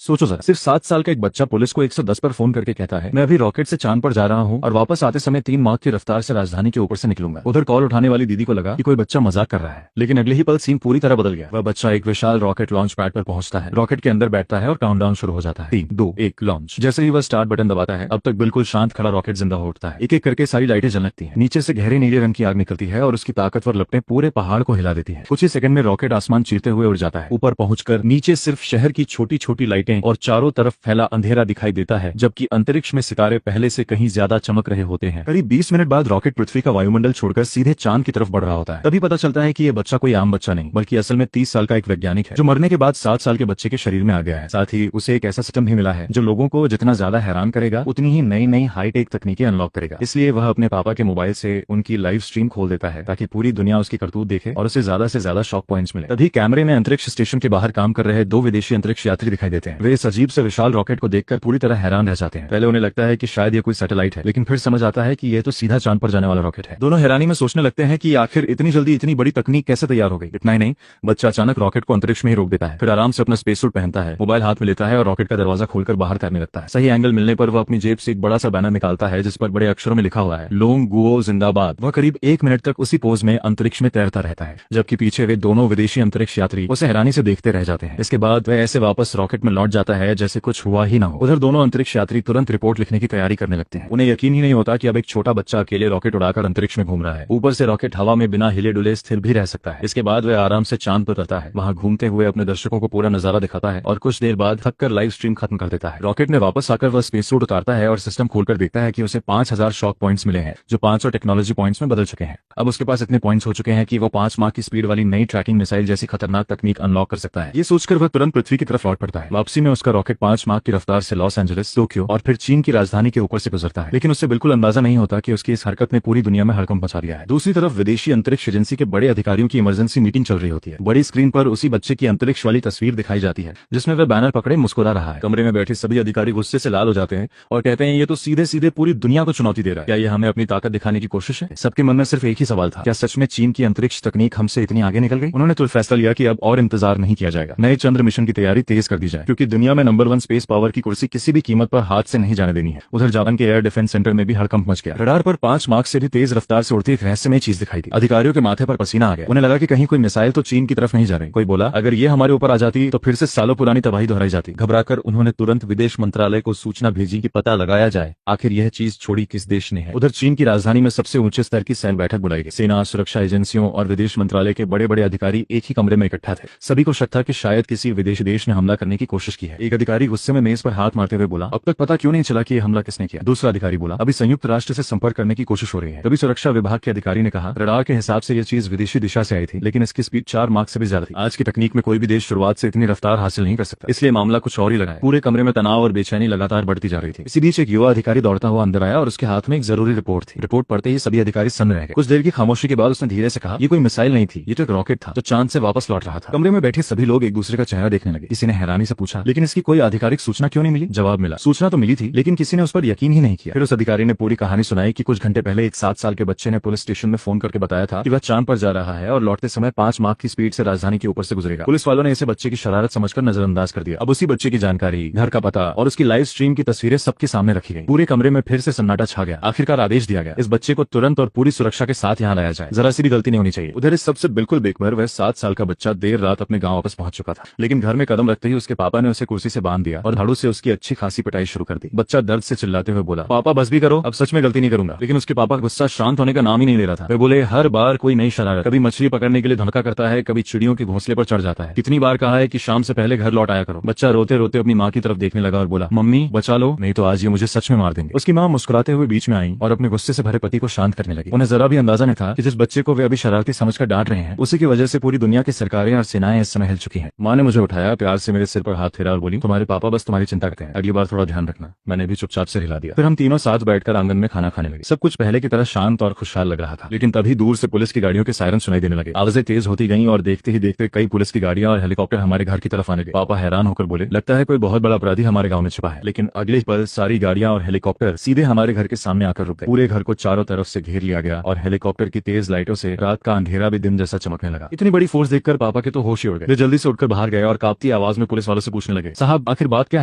सोचो जरा, सिर्फ 7 साल का एक बच्चा पुलिस को 110 पर फोन करके कहता है मैं अभी रॉकेट से चांद पर जा रहा हूँ और वापस आते समय 3 माह की रफ्तार से राजधानी के ऊपर से निकलूंगा। उधर कॉल उठाने वाली दीदी को लगा कि कोई बच्चा मजाक कर रहा है, लेकिन अगले ही पल सीन पूरी तरह बदल गया। वह बच्चा एक विशाल रॉकेट लॉन्च पैड पर पहुंचता है, रॉकेट के अंदर बैठता है और काउंटडाउन शुरू हो जाता है। 3, 2, 1 लॉन्च। जैसे ही वह स्टार्ट बटन दबाता है, अब तक बिल्कुल शांत खड़ा रॉकेट जिंदा हो उठता है। एक एक करके सारी लाइटें जलने लगती हैं, नीचे से गहरे नीले रंग की आग निकलती है और उसकी ताकतवर लपटें पूरे पहाड़ को हिला देती है। कुछ ही सेकंड में रॉकेट आसमान चीरते हुए उड़ जाता है। ऊपर पहुंचकर नीचे सिर्फ शहर की छोटी छोटी लाइटें और चारों तरफ फैला अंधेरा दिखाई देता है, जबकि अंतरिक्ष में सितारे पहले से कहीं ज्यादा चमक रहे होते हैं। करीब 20 मिनट बाद रॉकेट पृथ्वी का वायुमंडल छोड़कर सीधे चांद की तरफ बढ़ रहा होता है। तभी पता चलता है कि यह बच्चा कोई आम बच्चा नहीं, बल्कि असल में 30 साल का एक वैज्ञानिक है, जो मरने के बाद 7 साल के बच्चे के शरीर में आ गया है। साथ ही उसे एक ऐसा सिस्टम भी मिला है जो लोगों को जितना ज्यादा हैरान करेगा, उतनी ही नई नई हाईटेक तकनीकें अनलॉक करेगा। इसलिए वह अपने पापा के मोबाइल से उनकी लाइव स्ट्रीम खोल देता है ताकि पूरी दुनिया उसकी करतूत देखे और उसे ज्यादा से ज्यादा शॉक पॉइंट्स मिले। तभी कैमरे में अंतरिक्ष स्टेशन के बाहर काम कर रहे 2 विदेशी अंतरिक्ष यात्री दिखाई देते हैं। वे इस अजीब से विशाल रॉकेट को देखकर पूरी तरह हैरान रह जाते हैं। पहले उन्हें लगता है कि शायद ये कोई सैटेलाइट है, लेकिन फिर समझ आता है कि ये तो सीधा चांद पर जाने वाला रॉकेट है। दोनों हैरानी में सोचने लगते हैं कि आखिर इतनी जल्दी इतनी बड़ी तकनीक कैसे तैयार हो गई। इतना ही नहीं, बच्चा अचानक रॉकेट को अंतरिक्ष में ही रोक देता है, फिर आराम से अपना स्पेस सूट पहनता है, मोबाइल हाथ में लेता है और रॉकेट का दरवाजा खोलकर बाहर तैरने लगता है। सही एंगल मिलने पर वह अपनी जेब से एक बड़ा सा बैनर निकालता है जिस पर बड़े अक्षरों में लिखा हुआ है लोंग गुओ जिंदाबाद। वह करीब 1 मिनट तक उसी पोज में अंतरिक्ष में तैरता रहता है, जबकि पीछे वे दोनों विदेशी अंतरिक्ष यात्री उसे हैरानी से देखते रह जाते हैं। इसके बाद वह ऐसे वापस रॉकेट में लौट जाता है जैसे कुछ हुआ ही ना हो। उधर दोनों अंतरिक्ष यात्री तुरंत रिपोर्ट लिखने की तैयारी करने लगते हैं। उन्हें यकीन ही नहीं होता कि अब एक छोटा बच्चा अकेले रॉकेट उड़ाकर अंतरिक्ष में घूम रहा है। ऊपर से रॉकेट हवा में बिना हिले डुले स्थिर भी रह सकता है। इसके बाद वह आराम से चांद पर रहता है, वहां घूमते हुए अपने दर्शकों को पूरा नजारा दिखाता है और कुछ देर बाद थककर लाइव स्ट्रीम खत्म कर देता है। रॉकेट में वापस आकर वह स्पेस सूट उतारता है और सिस्टम खोलकर देखता है कि उसे 5000 शॉक पॉइंट्स मिले हैं, जो 500 टेक्नोलॉजी पॉइंट्स में बदल चुके हैं। अब उसके पास इतने पॉइंट्स हो चुके हैं कि वो 5 माह की स्पीड वाली नई ट्रैकिंग मिसाइल जैसी खतरनाक तकनीक अनलॉक कर सकता है। ये सोचकर वह तुरंत पृथ्वी की तरफ लौट पड़ता है। वापसी में उसका रॉकेट 5 माह की रफ्तार से लॉस एंजलिस, टोक्यो और फिर चीन की राजधानी के ऊपर से गुजरता है, लेकिन उससे बिल्कुल अंदाजा नहीं होता कि उसकी इस हरकत ने पूरी दुनिया में हड़कंप मचा दिया है। दूसरी तरफ विदेशी अंतरिक्ष एजेंसी के बड़े अधिकारियों की इमरजेंसी मीटिंग चल रही होती है। बड़ी स्क्रीन पर उसी बच्चे की अंतरिक्ष वाली तस्वीर दिखाई जाती है जिसमें वह बैनर पकड़े मुस्कुरा रहा है। कमरे में बैठे सभी अधिकारी गुस्से से लाल हो जाते हैं और कहते हैं ये तो सीधे सीधे पूरी दुनिया को चुनौती दे रहा है। क्या ये हमें अपनी ताकत दिखाने की कोशिश है? सबके मन में सिर्फ एक ही सवाल था, क्या सच में चीन की अंतरिक्ष तकनीक हमसे इतनी आगे निकल गई? उन्होंने तो फैसला लिया कि अब और इंतजार नहीं किया जाएगा, नए चंद्र मिशन की तैयारी तेज कर दी जाए, क्योंकि दुनिया में नंबर 1 स्पेस पावर की कुर्सी किसी भी कीमत पर हाथ से नहीं जाने देनी है। उधर जापान के एयर डिफेंस सेंटर में भी हड़कंप मच गया। रडार पर 5 मार्क से भी तेज रफ्तार से उड़ती एक रहस्यमय चीज दिखाई दी। अधिकारियों के माथे पर पसीना आ गया। उन्हें लगा कि कहीं कोई मिसाइल तो चीन की तरफ नहीं जा रही। कोई बोला अगर ये हमारे ऊपर आ जाती तो फिर से सालों पुरानी तबाही दोहराई जाती। घबराकर उन्होंने तुरंत विदेश मंत्रालय को सूचना भेजी कि पता लगाया जाए आखिर यह चीज छोड़ी किस देश ने है। उधर चीन की राजधानी में सबसे ऊंचे स्तर की सैन्य बैठक बुलाई गई। सेना, सुरक्षा एजेंसियों और विदेश मंत्रालय के बड़े बड़े अधिकारी एक ही कमरे में इकट्ठा थे। सभी को शक था कि शायद किसी विदेशी देश ने हमला करने की कोशिश की है। एक अधिकारी गुस्से में मेज पर हाथ मारते हुए बोला अब तक पता क्यों नहीं चला कि यह हमला किसने किया? दूसरा अधिकारी बोला अभी संयुक्त राष्ट्र से संपर्क करने की कोशिश हो रही है। तभी सुरक्षा विभाग के अधिकारी ने कहा रडार के हिसाब से यह चीज विदेशी दिशा से आई थी, लेकिन इसकी स्पीड 4 मार्क से भी ज्यादा थी। आज की तकनीक में कोई भी देश शुरुआत से इतनी रफ्तार हासिल नहीं कर सकता, इसलिए मामला कुछ और ही लगा है। पूरे कमरे में तनाव और बेचैनी लगातार बढ़ती जा रही थी। इसी बीच एक युवा अधिकारी दौड़ता हुआ अंदर आया और उसके हाथ में एक जरूरी रिपोर्ट थी। रिपोर्ट पढ़ते ही सभी अधिकारी सन्न रह गए। कुछ देर की खामोशी के बाद उसने धीरे से कहा ये कोई मिसाइल नहीं थी, ये तो एक रॉकेट था जो चांद से वापस लौट रहा था। कमरे में बैठे सभी लोग एक दूसरे का चेहरा देखने लगे। किसी ने हैरानी से पूछा लेकिन इसकी कोई आधिकारिक सूचना क्यों नहीं मिली? जवाब मिला सूचना तो मिली थी, लेकिन किसी ने उस पर यकीन ही नहीं किया। फिर उस अधिकारी ने पूरी कहानी सुनाई कि कुछ घंटे पहले एक 7 साल के बच्चे ने पुलिस स्टेशन में फोन करके बताया था कि वह चांद पर जा रहा है और लौटते समय 5 मार्क की स्पीड से राजधानी के ऊपर से गुजरेगा। पुलिस वालों ने इसे बच्चे की शरारत समझकर नजरअंदाज कर दिया। अब उसी बच्चे की जानकारी, घर का पता और उसकी लाइव स्ट्रीम की तस्वीरें सबके सामने रखी गई। पूरे कमरे में फिर से सन्नाटा छा गया। आखिरकार आदेश दिया गया इस बच्चे को तुरंत और पूरी सुरक्षा के साथ यहाँ लाया जाए। जरा सी भी गलती नहीं होनी चाहिए। उधर इस सबसे बिल्कुल बेखबर वह 7 साल का बच्चा देर रात अपने गाँव वापस पहुंच चुका था, लेकिन घर में कदम रखते ही उसके पापा ने उसे कुर्सी से बांध दिया और झाड़ू से उसकी अच्छी खासी पिटाई शुरू कर दी। बच्चा दर्द से चिल्लाते हुए बोला पापा बस भी करो, अब सच में गलती नहीं करूंगा। लेकिन उसके पापा गुस्सा शांत होने का नाम ही नहीं ले रहा था। वे बोले हर बार कोई नई शरारत, कभी मछली पकड़ने के लिए धमका करता है, कभी चिड़ियों के घोंसले पर चढ़ जाता है। कितनी बार कहा है कि शाम से पहले घर लौट आया करो। बच्चा रोते रोते अपनी माँ की तरफ देखने लगा और बोला मम्मी बचा लो, नहीं तो आज ये मुझे सच में मार देंगे। उसकी माँ मुस्कुराते हुए बीच में आई और अपने गुस्से से भरे पति को शांत करने लगी। उन्हें जरा भी अंदाजा नहीं था कि जिस बच्चे को वे अभी शरारती समझकर डांट रहे हैं उसी की वजह से पूरी दुनिया की सरकारें और सेनाएं इस समय हिल चुकी हैं। माँ ने मुझे उठाया, प्यार से मेरे सिर पर हाथ फेरा और बोली तुम्हारे पापा बस तुम्हारी चिंता करते हैं, अगली बार थोड़ा ध्यान रखना। मैंने भी चुपचाप से हिला दिया। फिर हम तीनों साथ बैठकर आंगन में खाना खाने लगे। सब कुछ पहले की तरह शांत और खुशहाल लग रहा था, लेकिन तभी दूर से पुलिस की गाड़ियों के सायरन सुनाई देने लगे। आवाजें तेज होती गईं और देखते ही देखते कई पुलिस की गाड़ियां और हेलीकॉप्टर हमारे घर की तरफ आने लगे। पापा हैरान होकर बोले लगता है कोई बहुत बड़ा अपराधी हमारे गाँव में छिपा है। लेकिन अगले पल सारी गाड़ियां और हेलीकॉप्टर सीधे हमारे घर के सामने आकर रुक गए। पूरे घर को चारों तरफ से घेर लिया गया और हेलीकॉप्टर की तेज लाइटों से रात का अंधेरा भी दिन जैसा चमकने लगा। इतनी बड़ी फोर्स देखकर पापा के तो होश ही उड़ गए। वे जल्दी से उठकर बाहर गए और कांपती आवाज में पुलिस वालों से पूछने पूछने लगे, साहब आखिर बात क्या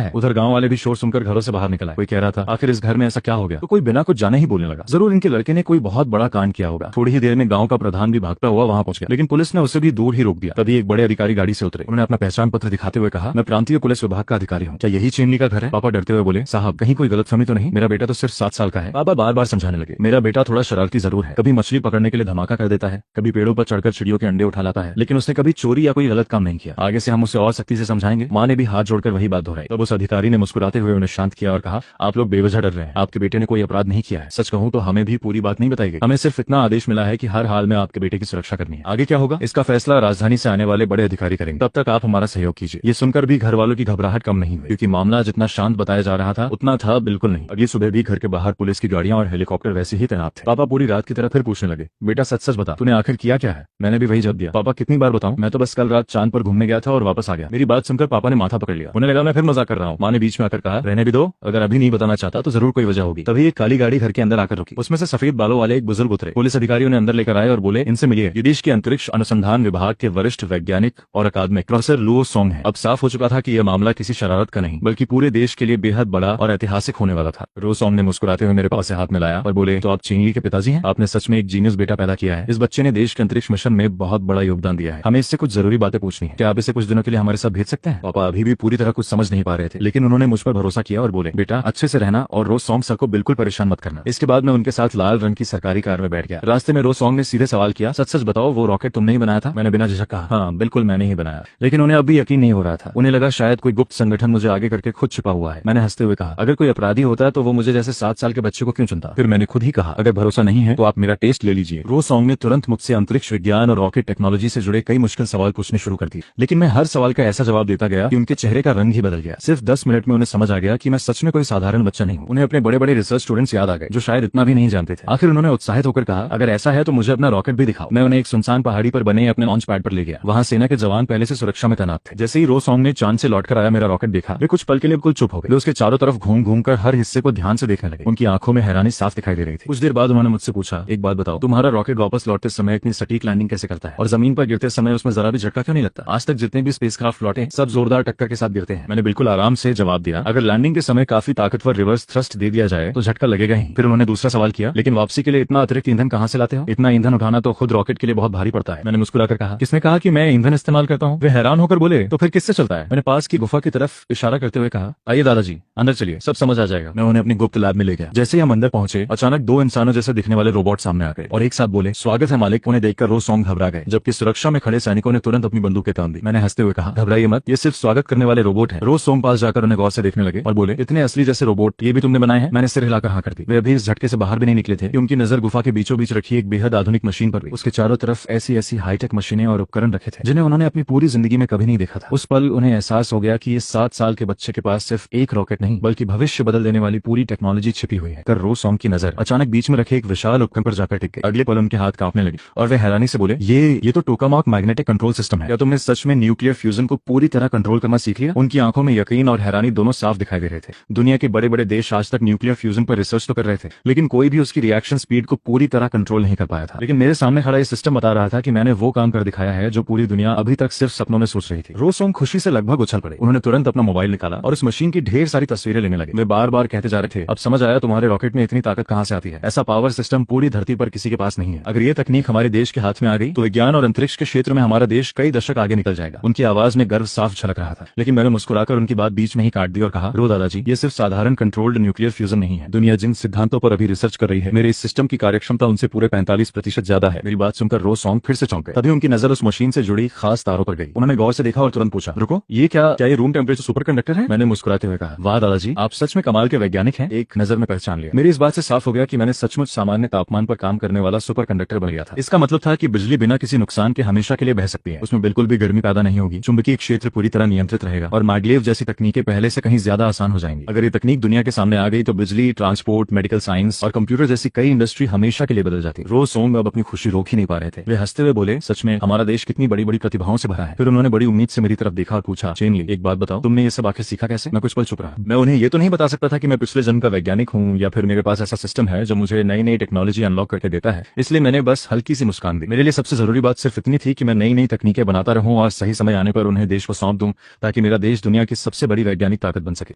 है? उधर गांव वाले भी शोर सुनकर घरों से बाहर निकल आए। कोई कह रहा था, आखिर इस घर में ऐसा क्या हो गया? तो कोई बिना कुछ जाने ही बोलने लगा, जरूर इनके लड़के ने कोई बहुत बड़ा कांड किया होगा। थोड़ी ही देर में गांव का प्रधान भी भागता हुआ वहां पहुंच गया, लेकिन पुलिस ने उसे भी दूर ही रोक दिया। तभी एक बड़े अधिकारी गाड़ी से उतरे। उन्होंने अपना पहचान पत्र दिखाते हुए कहा, मैं प्रांतीय पुलिस विभाग का अधिकारी हूँ, क्या यही चेनली का घर है? पापा डरते हुए बोले, साहब कहीं कोई गलतफहमी तो नहीं? मेरा बेटा तो सिर्फ 7 साल का है। पापा बार बार समझाने लगे, मेरा बेटा थोड़ा शरारती जरूर है, कभी मछली पकड़ने के लिए धमाका कर देता है, कभी पेड़ों पर चढ़कर चिड़ियों के अंडे उठा लाता है, लेकिन उसने कभी चोरी या कोई गलत काम नहीं किया। आगे से हम उसे और सख्ती से समझाएंगे। माँ ने भी हाथ जोड़कर वही बात दोहराई। तब उस अधिकारी ने मुस्कुराते हुए उन्हें शांत किया और कहा, आप लोग बेवजह डर रहे हैं, आपके बेटे ने कोई अपराध नहीं किया है। सच कहूं तो हमें भी पूरी बात नहीं बताई गई, हमें सिर्फ इतना आदेश मिला है कि हर हाल में आपके बेटे की सुरक्षा करनी है। आगे क्या होगा इसका फैसला राजधानी से आने वाले बड़े अधिकारी करेंगे, तब तक आप हमारा सहयोग कीजिए। ये सुनकर भी घर वालों की घबराहट कम नहीं हुई, क्योंकि मामला जितना शांत बताया जा रहा था उतना था बिल्कुल नहीं। अगली सुबह भी घर के बाहर पुलिस की गाड़ियां और हेलीकॉप्टर वैसे ही तैनात थे। पापा पूरी रात की तरह फिर पूछने लगे, बेटा सच सच बता, तूने आखिर किया क्या है? मैंने भी वही जवाब दिया, पापा कितनी बार बताऊं, मैं तो बस कल रात चांद पर घूमने गया था और वापस आ गया। मेरी बात सुनकर पापा ने माथा पकड़ लिया, उन्हें लगा मैं फिर मजाक कर रहा हूँ। माँ ने बीच में आकर कहा, रहने भी दो, अगर अभी नहीं बताना चाहता तो जरूर कोई वजह होगी। तभी एक काली गाड़ी घर के अंदर आकर रुकी, उसमें से सफेद बालों वाले एक बुजुर्ग उतरे। पुलिस अधिकारी उन्हें अंदर लेकर आए और बोले, इनसे मिलिए, ये देश के अंतरिक्ष अनुसंधान विभाग के वरिष्ठ वैज्ञानिक और अकादमिक प्रोफेसर लुओ सोंग है। अब साफ हो चुका था कि यह मामला किसी शरारत का नहीं बल्कि पूरे देश के लिए बेहद बड़ा और ऐतिहासिक होने वाला था। लो सोंग ने मुस्कुराते हुए मेरे पास से हाथ मिलाया और बोले, तो आप चेंगली के पिताजी हैं? आपने सच में एक जीनियस बेटा पैदा किया है। इस बच्चे ने देश के अंतरिक्ष मिशन में बहुत बड़ा योगदान दिया है। हमें इससे कुछ जरूरी बातें पूछनी है, क्या आप इसे कुछ दिनों के लिए हमारे साथ भेज सकते हैं? पापा अभी भी पूरी तरह कुछ समझ नहीं पा रहे थे, लेकिन उन्होंने मुझ पर भरोसा किया और बोले, बेटा अच्छे से रहना और रोज सोंग सर को बिल्कुल परेशान मत करना। इसके बाद मैं उनके साथ लाल रंग की सरकारी कार में बैठ गया। रास्ते में रोज सोंग ने सीधे सवाल किया, सच सच बताओ वो रॉकेट तुमने ही बनाया था? मैंने बिना झिझक कहा, हाँ बिल्कुल मैंने ही बनाया। लेकिन उन्हें अब भी यकीन नहीं हो रहा था। उन्हें लगा शायद कोई गुप्त संगठन मुझे आगे करके खुद छिपा हुआ है। मैंने हंसते हुए कहा, अगर कोई अपराधी होता है तो वो मुझे जैसे 7 साल के बच्चे को क्यों चुनता? फिर मैंने खुद ही कहा, अगर भरोसा नहीं है तो आप मेरा टेस्ट ले लीजिए। रोज सोंग ने तुरंत मुझसे अंतरिक्ष विज्ञान और रॉकेट टेक्नोलॉजी से जुड़े कई मुश्किल सवाल पूछने शुरू कर दिए, लेकिन मैं हर सवाल का ऐसा जवाब देता गया कि उनके चेहरे का रंग ही बदल गया। सिर्फ 10 मिनट में उन्हें समझ आ गया कि मैं सच में कोई साधारण बच्चा नहीं हूँ। उन्हें अपने बड़े बड़े रिसर्च स्टूडेंट्स याद आ गए जो शायद इतना भी नहीं जानते थे। आखिर उन्होंने उत्साहित होकर कहा, अगर ऐसा है तो मुझे अपना रॉकेट भी दिखाओ। मैं उन्हें एक सुनसान पहाड़ी पर बने अपने लॉन्च पैड पर ले गया। वहाँ सेना के जवान पहले से सुरक्षा में तैनात थे। जैसे ही रोज सोंग ने चांद से लौटकर आया मेरा रॉकेट देखा, वे कुछ पल के लिए बिल्कुल चुप हो गए। वे उसके चारों तरफ घूम घूम कर हर हिस्से को ध्यान से देखने लगे। उनकी आंखों में हैरानी साफ दिखाई दे रही थी। कुछ देर बाद उन्होंने मुझसे पूछा, एक बात बताओ, तुम्हारा रॉकेट वापस लौटते समय इतनी सटीक लैंडिंग कैसे करता है और जमीन पर गिरते समय उसमें जरा भी झटका क्यों नहीं लगता? आज तक जितने भी स्पेसक्राफ्ट लौटे सब जोरदार टक्कर के साथ गिरते हैं। मैंने बिल्कुल आराम से जवाब दिया, अगर लैंडिंग के समय काफी ताकतवर रिवर्स थ्रस्ट दे दिया जाए तो झटका लगेगा ही। फिर उन्होंने दूसरा सवाल किया, लेकिन वापसी के लिए इतना अतिरिक्त ईंधन कहाँ से लाते हो? इतना ईंधन उठाना तो खुद रॉकेट के लिए बहुत भारी पड़ता है। मैंने मुस्कुराकर कहा, किसने कहा कि मैं ईंधन इस्तेमाल करता हूँ? वे हैरान होकर बोले, तो फिर किससे चलता है? मैंने पास की गुफा की तरफ इशारा करते हुए कहा, आइए दादाजी अंदर चलिए, सब समझ आ जाएगा। मैं उन्हें अपनी गुप्त लैब में ले गया। जैसे ही हम अंदर पहुंचे, अचानक 2 इंसानों जैसे दिखने वाले रोबोट सामने आ गए और एक साथ बोले, स्वागत है मालिक। उन्हें देखकर रोज सोंग घबरा गए, जबकि सुरक्षा में खड़े सैनिकों ने तुरंत अपनी बंदूकें तान दी। मैंने हंसते हुए कहा, घबराइए मत, ये सिर्फ स्वागत करने वाले रोबोट हैं। रोज सोंग पास जाकर उन्हें गौर से देखने लगे और बोले, इतने असली जैसे रोबोट ये भी तुमने बनाए हैं? मैंने सिर हिलाकर हाँ कर दी। वे अभी इस झटके से बाहर भी नहीं निकले थे कि उनकी नजर गुफा के बीचों बीच रखी एक बेहद आधुनिक मशीन पर हुई। उसके चारों तरफ ऐसी ऐसी हाईटेक मशीनें और उपकरण रखे थे जिन्हें उन्होंने अपनी पूरी जिंदगी में कभी नहीं देखा था। उस पल उन्हें एहसास हो गया कि ये 7 साल के बच्चे के पास सिर्फ एक रॉकेट नहीं बल्कि भविष्य बदल देने वाली पूरी टेक्नोलॉजी छिपी हुई है। कर रोज सोंग की नजर अचानक बीच में रखे एक विशाल उपकरण पर जाकर टिक गई। अगले पल उनके हाथ कांपने लगे और वे हैरानी से बोले, ये तो टोकामॉक मैग्नेटिक कंट्रोल सिस्टम है। क्या तुमने सच में न्यूक्लियर फ्यूजन को पूरी तरह कंट्रोल करना सीख लिया? उनकी आंखों में यकीन और हैरानी दोनों साफ दिखाई दे रहे थे। दुनिया के बड़े बड़े देश आज तक न्यूक्लियर फ्यूजन पर रिसर्च तो कर रहे थे, लेकिन कोई भी उसकी रिएक्शन स्पीड को पूरी तरह कंट्रोल नहीं कर पाया था। लेकिन मेरे सामने खड़ा ये सिस्टम बता रहा था कि मैंने वो काम कर दिखाया है जो पूरी दुनिया अभी तक सिर्फ सपनों में सोच रही थी। रोज सोंग खुशी से लगभग उछल पड़े। उन्होंने तुरंत अपना मोबाइल निकाला और उस मशीन की ढेर सारी तस्वीरें लेने लगे। वे बार बार कहते जा रहे थे, अब समझ आया तुम्हारे रॉकेट में इतनी ताकत कहां से आती है। ऐसा पावर सिस्टम पूरी धरती पर किसी के पास नहीं है। अगर ये तकनीक हमारे देश के हाथ में आ गई तो विज्ञान और अंतरिक्ष के क्षेत्र में हमारा देश कई दशक आगे निकल जाएगा। उनकी आवाज में गर्व साफ झलक रहा था, लेकिन मैंने मुस्कुराकर उनकी बात बीच में ही काट दी और कहा, रो दादाजी, ये सिर्फ साधारण कंट्रोल्ड न्यूक्लियर फ्यूजन नहीं है। दुनिया जिन सिद्धांतों पर अभी रिसर्च कर रही है, मेरे इस सिस्टम की कार्यक्षमता उनसे पूरे 45% ज्यादा है। मेरी बात सुनकर रोज सोंग फिर से चौंक गए। तभी उनकी नजर उस मशीन से जुड़ी खास तारों पर गई। उन्होंने गौर से देखा और तुरंत पूछा, रुको, ये क्या ये रूम टेम्परेचर सुपर कंडक्टर है? मैंने मुस्कुराते हुए कहा, वाह दादाजी, आप सच में कमाल के वैज्ञानिक हैं। एक नजर में पहचान लिया। मेरी इस बात से साफ हो गया कि मैंने सचमुच सामान्य तापमान पर काम करने वाला सुपर कंडक्टर बन गया था। इसका मतलब था कि बिजली बिना किसी नुकसान के हमेशा के लिए बह सकती है। उसमें बिल्कुल भी गर्मी पैदा नहीं होगी, चुंबकीय क्षेत्र पूरी तरह नियंत्रित रहेगा और मैग्लेव जैसी तकनीकें पहले से कहीं ज्यादा आसान हो जाएंगी। अगर ये तकनीक दुनिया के सामने आ गई तो बिजली, ट्रांसपोर्ट, मेडिकल साइंस और कंप्यूटर जैसी कई इंडस्ट्री हमेशा के लिए बदल जाती। रोज सोंग अब अपनी खुशी रोक ही नहीं पा रहे थे। वे हंसते हुए बोले, सच में हमारा देश कितनी बड़ी बड़ी प्रतिभाओं से भरा है। फिर उन्होंने बड़ी उम्मीद से मेरी तरफ देखा और पूछा, चेनली, एक बात बताओ, तुमने ये सब आखिर सीखा कैसे? मैं कुछ पल चुप रहा। मैं उन्हें ये तो नहीं बता सकता था कि मैं पिछले जन्म का वैज्ञानिक हूँ या फिर मेरे पास ऐसा सिस्टम है जो मुझे नई नई टेक्नोलॉजी अनलॉक करके देता है, इसलिए मैंने बस हल्की सी मुस्कान दी। मेरे लिए सबसे जरूरी बात सिर्फ इतनी थी कि मैं नई नई तकनीकें बनाता रहूं और सही समय आने पर उन्हें देश को सौंप दूं ताकि ताकि मेरा देश दुनिया की सबसे बड़ी वैज्ञानिक ताकत बन सके।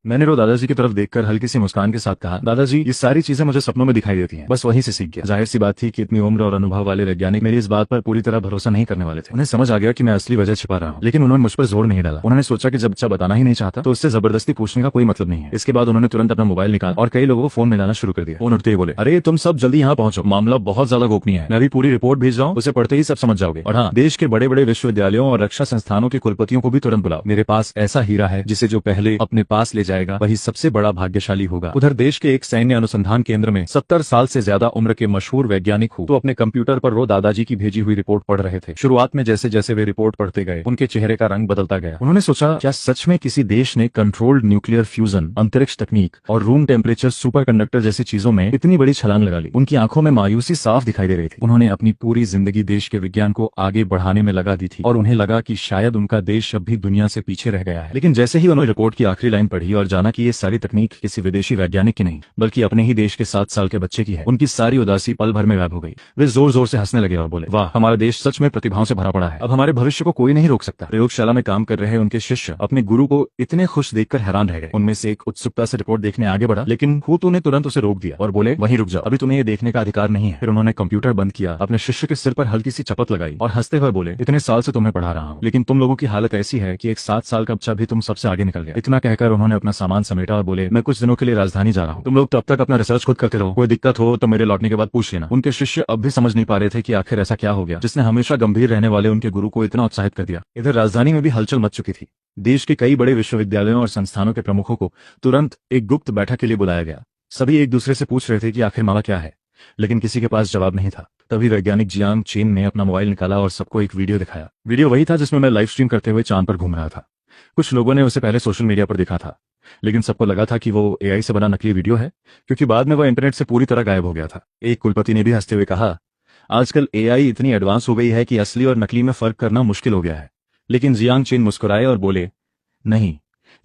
मैंने रो दादाजी की तरफ देखकर हल्की सी मुस्कान के साथ कहा, दादाजी ये सारी चीजें मुझे सपनों में दिखाई देती हैं, बस वहीं से सीख गया। जाहिर सी बात थी कि इतनी उम्र और अनुभव वाले वैज्ञानिक मेरी इस बात पर पूरी तरह भरोसा नहीं करने वाले थे। उन्हें समझ आ गया कि मैं असली वजह छिपा रहा हूँ, लेकिन उन्होंने मुझ पर जोर नहीं डाला। उन्होंने सोचा कि जब बच्चा बताना ही नहीं चाहता तो उससे जबरदस्ती पूछने का कोई मतलब नहीं है। इसके बाद उन्होंने तुरंत अपना मोबाइल निकाला और कई लोगों को फोन मिलाना शुरू कर दिया। फोन उठते ही बोले, अरे तुम सब जल्दी यहाँ पहुंचो, मामला बहुत ज्यादा गोपनीय है। मैं अभी पूरी रिपोर्ट भेज रहा हूँ, उसे पढ़ते ही सब समझ जाओगे। और हाँ, देश के बड़े बड़े विश्वविद्यालयों और रक्षा संस्थानों के कुलपतियों को भी तुरंत बुलाओ। मेरे पास ऐसा हीरा है जिसे जो पहले अपने पास ले जाएगा वही सबसे बड़ा भाग्यशाली होगा। उधर देश के एक सैन्य अनुसंधान केंद्र में 70 साल से ज्यादा उम्र के मशहूर वैज्ञानिक तो अपने कंप्यूटर पर रो दादाजी की भेजी हुई रिपोर्ट पढ़ रहे थे। शुरुआत में जैसे जैसे वे रिपोर्ट पढ़ते गए उनके चेहरे का रंग बदलता गया। उन्होंने सोचा, क्या सच में किसी देश ने कंट्रोल्ड न्यूक्लियर फ्यूजन, अंतरिक्ष तकनीक और रूम टेम्परेचर सुपर कंडक्टर जैसी चीजों में इतनी बड़ी छलांग लगा ली। उनकी आंखों में मायूसी साफ दिखाई दे रही थी। उन्होंने अपनी पूरी जिंदगी देश के विज्ञान को आगे बढ़ाने में लगा दी थी और उन्हें लगा कि शायद उनका देश अब भी दुनिया से पीछे रह गया है। लेकिन जैसे ही उन्होंने रिपोर्ट की आखिरी लाइन पढ़ी और जाना कि ये सारी तकनीक किसी विदेशी वैज्ञानिक की नहीं बल्कि अपने ही देश के 7 साल के बच्चे की है, उनकी सारी उदासी पल भर में गायब हो गई। वे जोर जोर से हंसने लगे और बोले, वाह, हमारा देश सच में प्रतिभाओं से भरा पड़ा है, अब हमारे भविष्य को कोई नहीं रोक सकता। प्रयोगशाला में काम कर रहे उनके शिष्य अपने गुरु को इतने खुश देखकर हैरान रह गए। उनमें से एक उत्सुकता से रिपोर्ट देखने आगे बढ़ा, लेकिन हूतू ने तुरंत उसे रोक दिया और बोले, वहीं रुक जाओ, अभी तुम्हें ये देखने का अधिकार नहीं है। फिर उन्होंने कंप्यूटर बंद किया, अपने शिष्य के सिर पर हल्की सी चपत लगाई और हंसते हुए बोले, इतने साल से तुम्हें पढ़ा रहा हूँ, लेकिन तुम लोगों की हालत ऐसी है कि एक 7 साल का बच्चा भी तुम सबसे आगे निकल गया। इतना कहकर उन्होंने अपना सामान समेटा और बोले, मैं कुछ दिनों के लिए राजधानी जा रहा हूँ, तुम लोग तब तक अपना रिसर्च खुद करते रहो, कोई दिक्कत हो तो मेरे लौटने के बाद पूछ लेना। उनके शिष्य अब भी समझ नहीं पा रहे थे कि आखिर ऐसा क्या हो गया जिसने हमेशा गंभीर रहने वाले उनके गुरु को इतना उत्साहित कर दिया। इधर राजधानी में भी हलचल मच चुकी थी। देश के कई बड़े विश्वविद्यालयों और संस्थानों के प्रमुखों को तुरंत एक गुप्त बैठक के लिए बुलाया गया। सभी एक दूसरे से पूछ रहे थे कि आखिर मामला क्या है, लेकिन किसी के पास जवाब नहीं था। तभी वैज्ञानिक जियांग चेन ने अपना मोबाइल निकाला और सबको एक वीडियो दिखाया। वीडियो वही था जिसमें मैं लाइव स्ट्रीम करते हुए चांद पर घूम रहा था। कुछ लोगों ने उसे पहले सोशल मीडिया पर देखा था, लेकिन सबको लगा था कि वो एआई से बना नकली वीडियो है, क्योंकि बाद में वह इंटरनेट से पूरी तरह गायब हो गया था। एक कुलपति ने भी हंसते हुए कहा, आजकल एआई इतनी एडवांस हो गई है कि असली और नकली में फर्क करना मुश्किल हो गया है। लेकिन जियांग चेन मुस्कुराए और बोले, नहीं,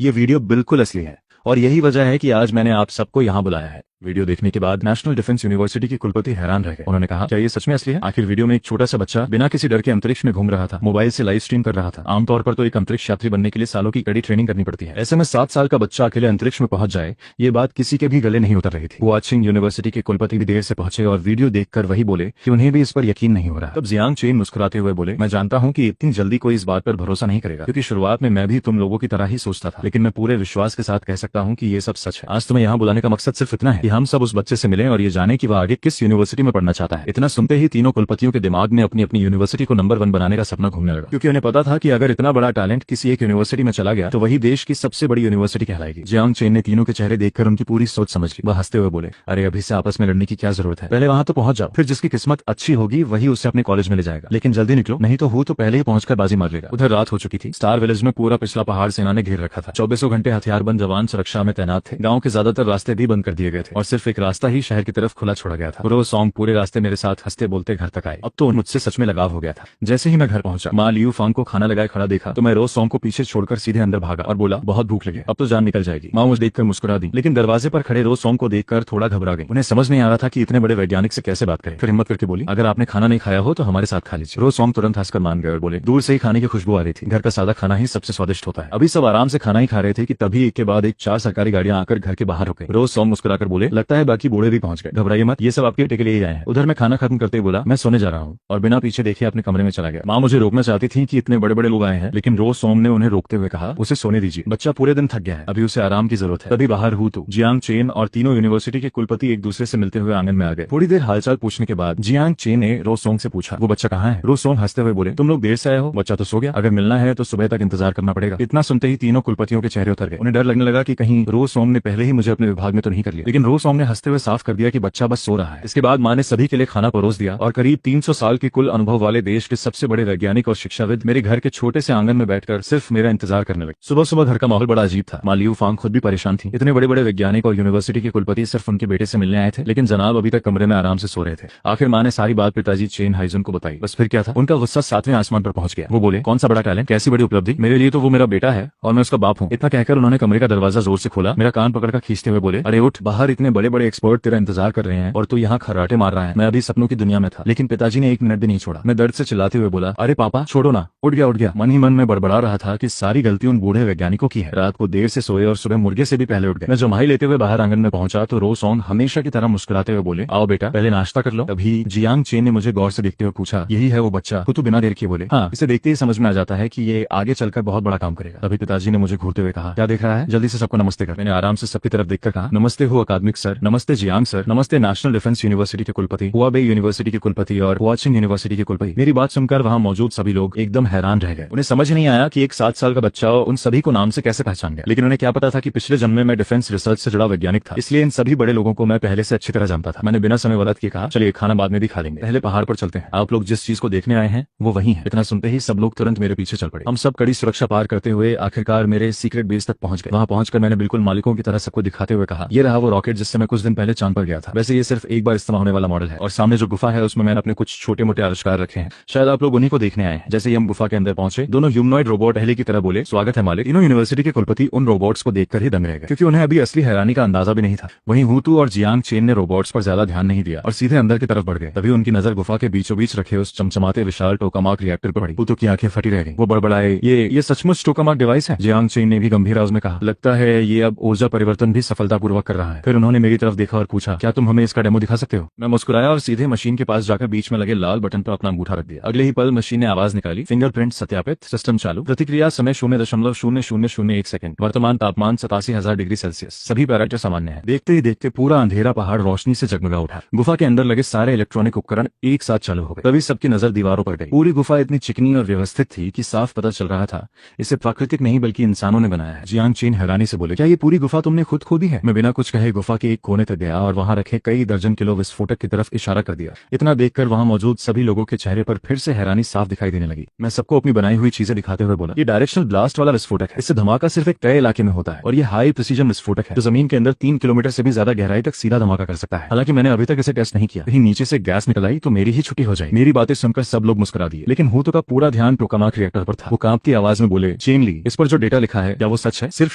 ये वीडियो बिल्कुल असली है और यही वजह है कि आज मैंने आप सबको यहाँ बुलाया है। वीडियो देखने के बाद नेशनल डिफेंस यूनिवर्सिटी के कुलपति हैरान रह गए। उन्होंने कहा, क्या ये सच में असली है? आखिर वीडियो में एक छोटा सा बच्चा बिना किसी डर के अंतरिक्ष में घूम रहा था, मोबाइल से लाइव स्ट्रीम कर रहा था। आमतौर पर तो एक अंतरिक्ष यात्री बनने के लिए सालों की कड़ी ट्रेनिंग करनी पड़ती है, ऐसे में 7 साल का बच्चा अकेले अंतरिक्ष में पहुंच जाए, ये बात किसी के भी गले नहीं उतर रही थी। वाचिंग यूनिवर्सिटी के कुलपति भी देर से पहुंचे और वीडियो देखकर वही बोले कि उन्हें भी इस पर यकीन नहीं हो रहा। तब जियांग चेन मुस्कुराते हुए बोले, मैं जानता हूँ कि इतनी जल्दी कोई इस बात पर भरोसा नहीं करेगा, क्योंकि शुरुआत में मैं भी तुम लोगों की तरह ही सोचता था, लेकिन मैं पूरे विश्वास के साथ कह सकता हूँ कि ये सब सच है। आज तुम्हें यहाँ बुलाने का मकसद सिर्फ इतना है कि हम सब उस बच्चे से मिलें और ये जाने कि वह आगे किस यूनिवर्सिटी में पढ़ना चाहता है। इतना सुनते ही तीनों कुलपतियों के दिमाग में अपनी अपनी यूनिवर्सिटी को नंबर 1 बनाने का सपना घूमने लगा, क्योंकि उन्हें पता था कि अगर इतना बड़ा टैलेंट किसी एक यूनिवर्सिटी में चला गया तो वही देश की सबसे बड़ी यूनिवर्सिटी कहलाएगी। जियांग चेन ने तीनों के चेहरे देखकर उनकी पूरी सोच समझ ली। वह हंसते हुए बोले, अरे अभी से आपस में लड़ने की क्या जरूरत है, पहले वहां तो पहुंच जाओ, फिर जिसकी किस्मत अच्छी होगी वही उसे अपने कॉलेज में ले जाएगा, लेकिन जल्दी निकलो, नहीं तो तो पहले ही पहुंचकर बाजी मार लेगा। उधर रात हो चुकी थी। स्टार विलेज में पूरा पिछला पहाड़ सेना ने घेर रखा था। 24 घंटे हथियारबंद जवान सुरक्षा में तैनात थे। गाँव के ज्यादातर रास्ते भी बंद कर दिए गए थे और सिर्फ एक रास्ता ही शहर की तरफ खुला छोड़ा गया था। रोज सॉन्ग पूरे रास्ते मेरे साथ हंसते बोलते घर तक आए। अब तो मुझसे सच में लगाव हो गया था। जैसे ही मैं घर पहुंचा, माँ लियू फांग को खाना लगाए खड़ा देखा तो मैं रोज सॉन्ग को पीछे छोड़कर सीधे अंदर भागा और बोला, बहुत भूख लगे, अब तो जान निकल जाएगी। माँ मुझे देखकर मुस्कुरा दी, लेकिन दरवाजे पर खड़े रोज सॉन्ग को देखकर थोड़ा घबरा गई। उन्हें समझ नहीं आ रहा था कि इतने बड़े वैज्ञानिक से कैसे बात करें। फिर हिम्मत करके बोली, अगर आपने खाना नहीं खाया हो तो हमारे साथ खा लीजिए। रोज सॉन्ग तुरंत हंसकर मान गए और बोले, दूर से ही खाने की खुशबू आ रही थी, घर का सादा खाना ही सबसे स्वादिष्ट होता है। अभी सब आराम से खाना ही खा रहे थे कि तभी एक के बाद एक 4 सरकारी गाड़ियां आकर घर के बाहर रुक गई। रोज सॉन्ग मुस्कुराकर बोले, लगता है बाकी बूढ़े भी पहुंच गए, घबराइए मत, ये सब आपके टिके लिए आए हैं। उधर मैं खाना खत्म करते बोला, मैं सोने जा रहा हूँ, और बिना पीछे देखे अपने कमरे में चला गया। माँ मुझे रोकना चाहती थी कि इतने बड़े बड़े लोग आए हैं, लेकिन रोज सॉन्ग ने उन्हें रोकते हुए कहा, उसे सोने दीजिए, बच्चा पूरे दिन थक गया है, अभी उसे आराम की जरूरत है। तभी बाहर हूतू, जियांग चेन और तीनों यूनिवर्सिटी के कुलपति एक दूसरे से मिलते हुए आंगन में आ गए। थोड़ी देर हालचाल पूछने के बाद जियांग चेन ने रोज सॉन्ग से पूछा, वो बच्चा कहाँ है? रोज सॉन्ग हंसते हुए बोले, तुम लोग देर से आए हो, बच्चा तो सो गया, अगर मिलना है तो सुबह तक इंतजार करना पड़ेगा। इतना सुनते ही तीनों कुलपतियों के चेहरे उतर गए। उन्हें डर लगने लगा कि कहीं रोज सॉन्ग ने पहले ही मुझे अपने विभाग में तो नहीं कर लिया, लेकिन रोज सॉन्ग ने हंसते हुए साफ कर दिया कि बच्चा बस सो रहा है। इसके बाद माँ ने सभी के लिए खाना परोस दिया और करीब 300 साल के कुल अनुभव वाले देश के सबसे बड़े वैज्ञानिक और शिक्षाविद मेरे घर के छोटे से आंगन में बैठकर सिर्फ मेरा इंतजार करने लगे। सुबह सुबह घर का माहौल बड़ा अजीब था। माँ लियू फांग खुद भी परेशान थी। इतने बड़े बड़े वैज्ञानिक और यूनिवर्सिटी के कुलपति सिर्फ उनके बेटे से मिलने आए थे, लेकिन जनाब अभी तक कमरे में आराम से सो रहे थे। आखिर माँ ने सारी बात पिताजी चेन हाइजुन को बताई। बस फिर क्या था, उनका गुस्सा 7वें आसमान पर पहुंच गया। वो बोले, कौन सा बड़ा टैलेंट, कैसी बड़ी उपलब्धि, मेरे लिए तो वो मेरा बेटा है और मैं उसका बाप हूँ। इतना कहकर उन्होंने कमरे का दरवाजा जोर से खोला, मेरा कान पकड़कर खींचते हुए बोले, अरे उठ, बाहर इतने में बड़े बड़े एक्सपर्ट तेरा इंतजार कर रहे हैं और तू यहाँ खर्राटे मार रहा है। मैं अभी सपनों की दुनिया में था, लेकिन पिताजी ने एक मिनट भी नहीं छोड़ा। मैं दर्द से चिल्लाते हुए बोला, अरे पापा छोड़ो ना। उठ गया उठ गया। मन ही मन में बड़बड़ा रहा था कि सारी गलती उन बूढ़े वैज्ञानिकों की है। रात को देर से सोए और सुबह मुर्गे से भी पहले उठ गए। मैं जमाई लेते हुए बाहर आंगन में पहुंचा तो रो सॉन्ग हमेशा की तरह मुस्कुराते हुए बोले, आओ बेटा पहले नाश्ता कर लो। तभी जियांग चेन ने मुझे गौर से देखते हुए पूछा, यही है वो बच्चा? तो बिना देर किए बोले, हाँ। इसे देखते ही समझ में आ जाता है कि ये आगे चलकर बहुत बड़ा काम करेगा। तभी पिताजी ने मुझे घूरते हुए कहा, क्या देख रहा है, जल्दी से सबको नमस्ते कर। मैंने आराम से सबकी तरफ देखकर कहा, नमस्ते हो अकादमिक सर, नमस्ते जियांग सर, नमस्ते नेशनल डिफेंस यूनिवर्सिटी के कुलपति, हुआबे यूनिवर्सिटी के कुलपति और वाचिंग यूनिवर्सिटी के कुलपति। मेरी बात सुनकर वहाँ मौजूद सभी लोग एकदम हैरान रह गए। उन्हें समझ नहीं आया कि एक 7 साल का बच्चा उन सभी को नाम से कैसे पहचान गया। लेकिन उन्हें क्या पता था कि पिछले जन्म में मैं डिफेंस रिसर्च से जुड़ा वैज्ञानिक था, इसलिए इन सभी बड़े लोगों को मैं पहले से अच्छी तरह जानता था। मैंने बिना समय बर्बाद किए कहा, चलिए खाना बाद में भी खा लेंगे, पहले पहाड़ पर चलते हैं। आप लोग जिस चीज को देखने आए हैं वो वही है। इतना सुनते ही सब लोग तुरंत मेरे पीछे चल पड़े। हम सब कड़ी सुरक्षा पार करते हुए आखिरकार मेरे सीक्रेट बेस तक पहुंच गए। वहां पहुंचकर मैंने बिल्कुल मालिकों की तरह सबको दिखाते हुए कहा, ये रहा वो रॉकेट जिससे मैं कुछ दिन पहले चांद पर गया था। वैसे ये सिर्फ एक बार इस्तेमाल होने वाला मॉडल है और सामने जो गुफा है उसमें मैंने अपने कुछ छोटे मोटे आविष्कार रखे हैं। शायद आप लोग उन्हीं को देखने आए हैं। जैसे ही हम गुफा के अंदर पहुंचे, दोनों ह्यूमनॉइड रोबोट पहले की तरह बोले, स्वागत है मालिक। तीनों यूनिवर्सिटी के कुलपति उन रोबोट्स को देखकर ही दंग रह गए, क्योंकि उन्हें अभी असली हैरानी का अंदाजा भी नहीं था। वहीं हुतू और जियांग चेन ने रोबोट्स पर ज्यादा ध्यान नहीं दिया और सीधे अंदर की तरफ बढ़ गए। तभी उनकी नजर गुफा के बीचों बीच रखे उस चमचमाते विशाल टोकामाक रिएक्टर पर पड़ी। हुतू की आंखें फटी रह गईं। वो बड़बड़ाए, ये सचमुच टोकामाक डिवाइस है? जियांग चेन ने भी गंभीर आवाज में कहा, लगता है ये अब ऊर्जा परिवर्तन भी सफलतापूर्वक कर रहा है। फिर उन्होंने मेरी तरफ देखा और पूछा, क्या तुम हमें इसका डेमो दिखा सकते हो? मैं मुस्कुराया और सीधे मशीन के पास जाकर बीच में लगे लाल बटन पर अपना अंगूठा रख दिया। अगले ही पल मशीन ने आवाज निकाली, फिंगरप्रिंट सत्यापित, सिस्टम चालू, प्रतिक्रिया समय 0.0001 सेकंड, वर्तमान तापमान 87,000 डिग्री सेल्सियस, सभी पैरामीटर सामान्य है। देखते ही देखते पूरा अंधेरा पहाड़ रोशनी से जगमगा उठा। गुफा के अंदर लगे सारे इलेक्ट्रॉनिक उपकरण एक साथ चालू हो गए। तभी सबकी नजर दीवारों पर गई। पूरी गुफा इतनी चिकनी और व्यवस्थित थी कि साफ पता चल रहा था इसे प्राकृतिक नहीं बल्कि इंसानों ने बनाया है। जियांग चेन हैरानी से बोले, क्या ये पूरी गुफा तुमने खुद खोदी है? मैं बिना कुछ कहे गुफा के एक कोने तक गया और वहां रखे कई दर्जन किलो विस्फोटक की तरफ इशारा कर दिया। इतना देखकर वहां मौजूद सभी लोगों के चेहरे पर फिर से हैरानी साफ दिखाई देने लगी। मैं सबको अपनी बनाई हुई चीजें दिखाते हुए बोला, ये डायरेक्शनल ब्लास्ट वाला विस्फोटक है। इससे धमाका सिर्फ एक तय इलाके में होता है और ये हाई प्रिसीजन विस्फोटक है जो जमीन के अंदर 3 किलोमीटर से भी ज्यादा गहराई तक सीधा धमाका कर सकता है। हालांकि मैंने अभी तक इसे टेस्ट नहीं किया। कहीं नीचे से गैस निकल आई तो मेरी ही छुट्टी हो जाए। मेरी बातें सुनकर सब लोग मुस्कुरा दिए, लेकिन हुतू का पूरा ध्यान टोकामाक रिएक्टर पर था। वो कांपती आवाज में बोले, चेन ली, इस पर जो डेटा लिखा है क्या वो सच है? सिर्फ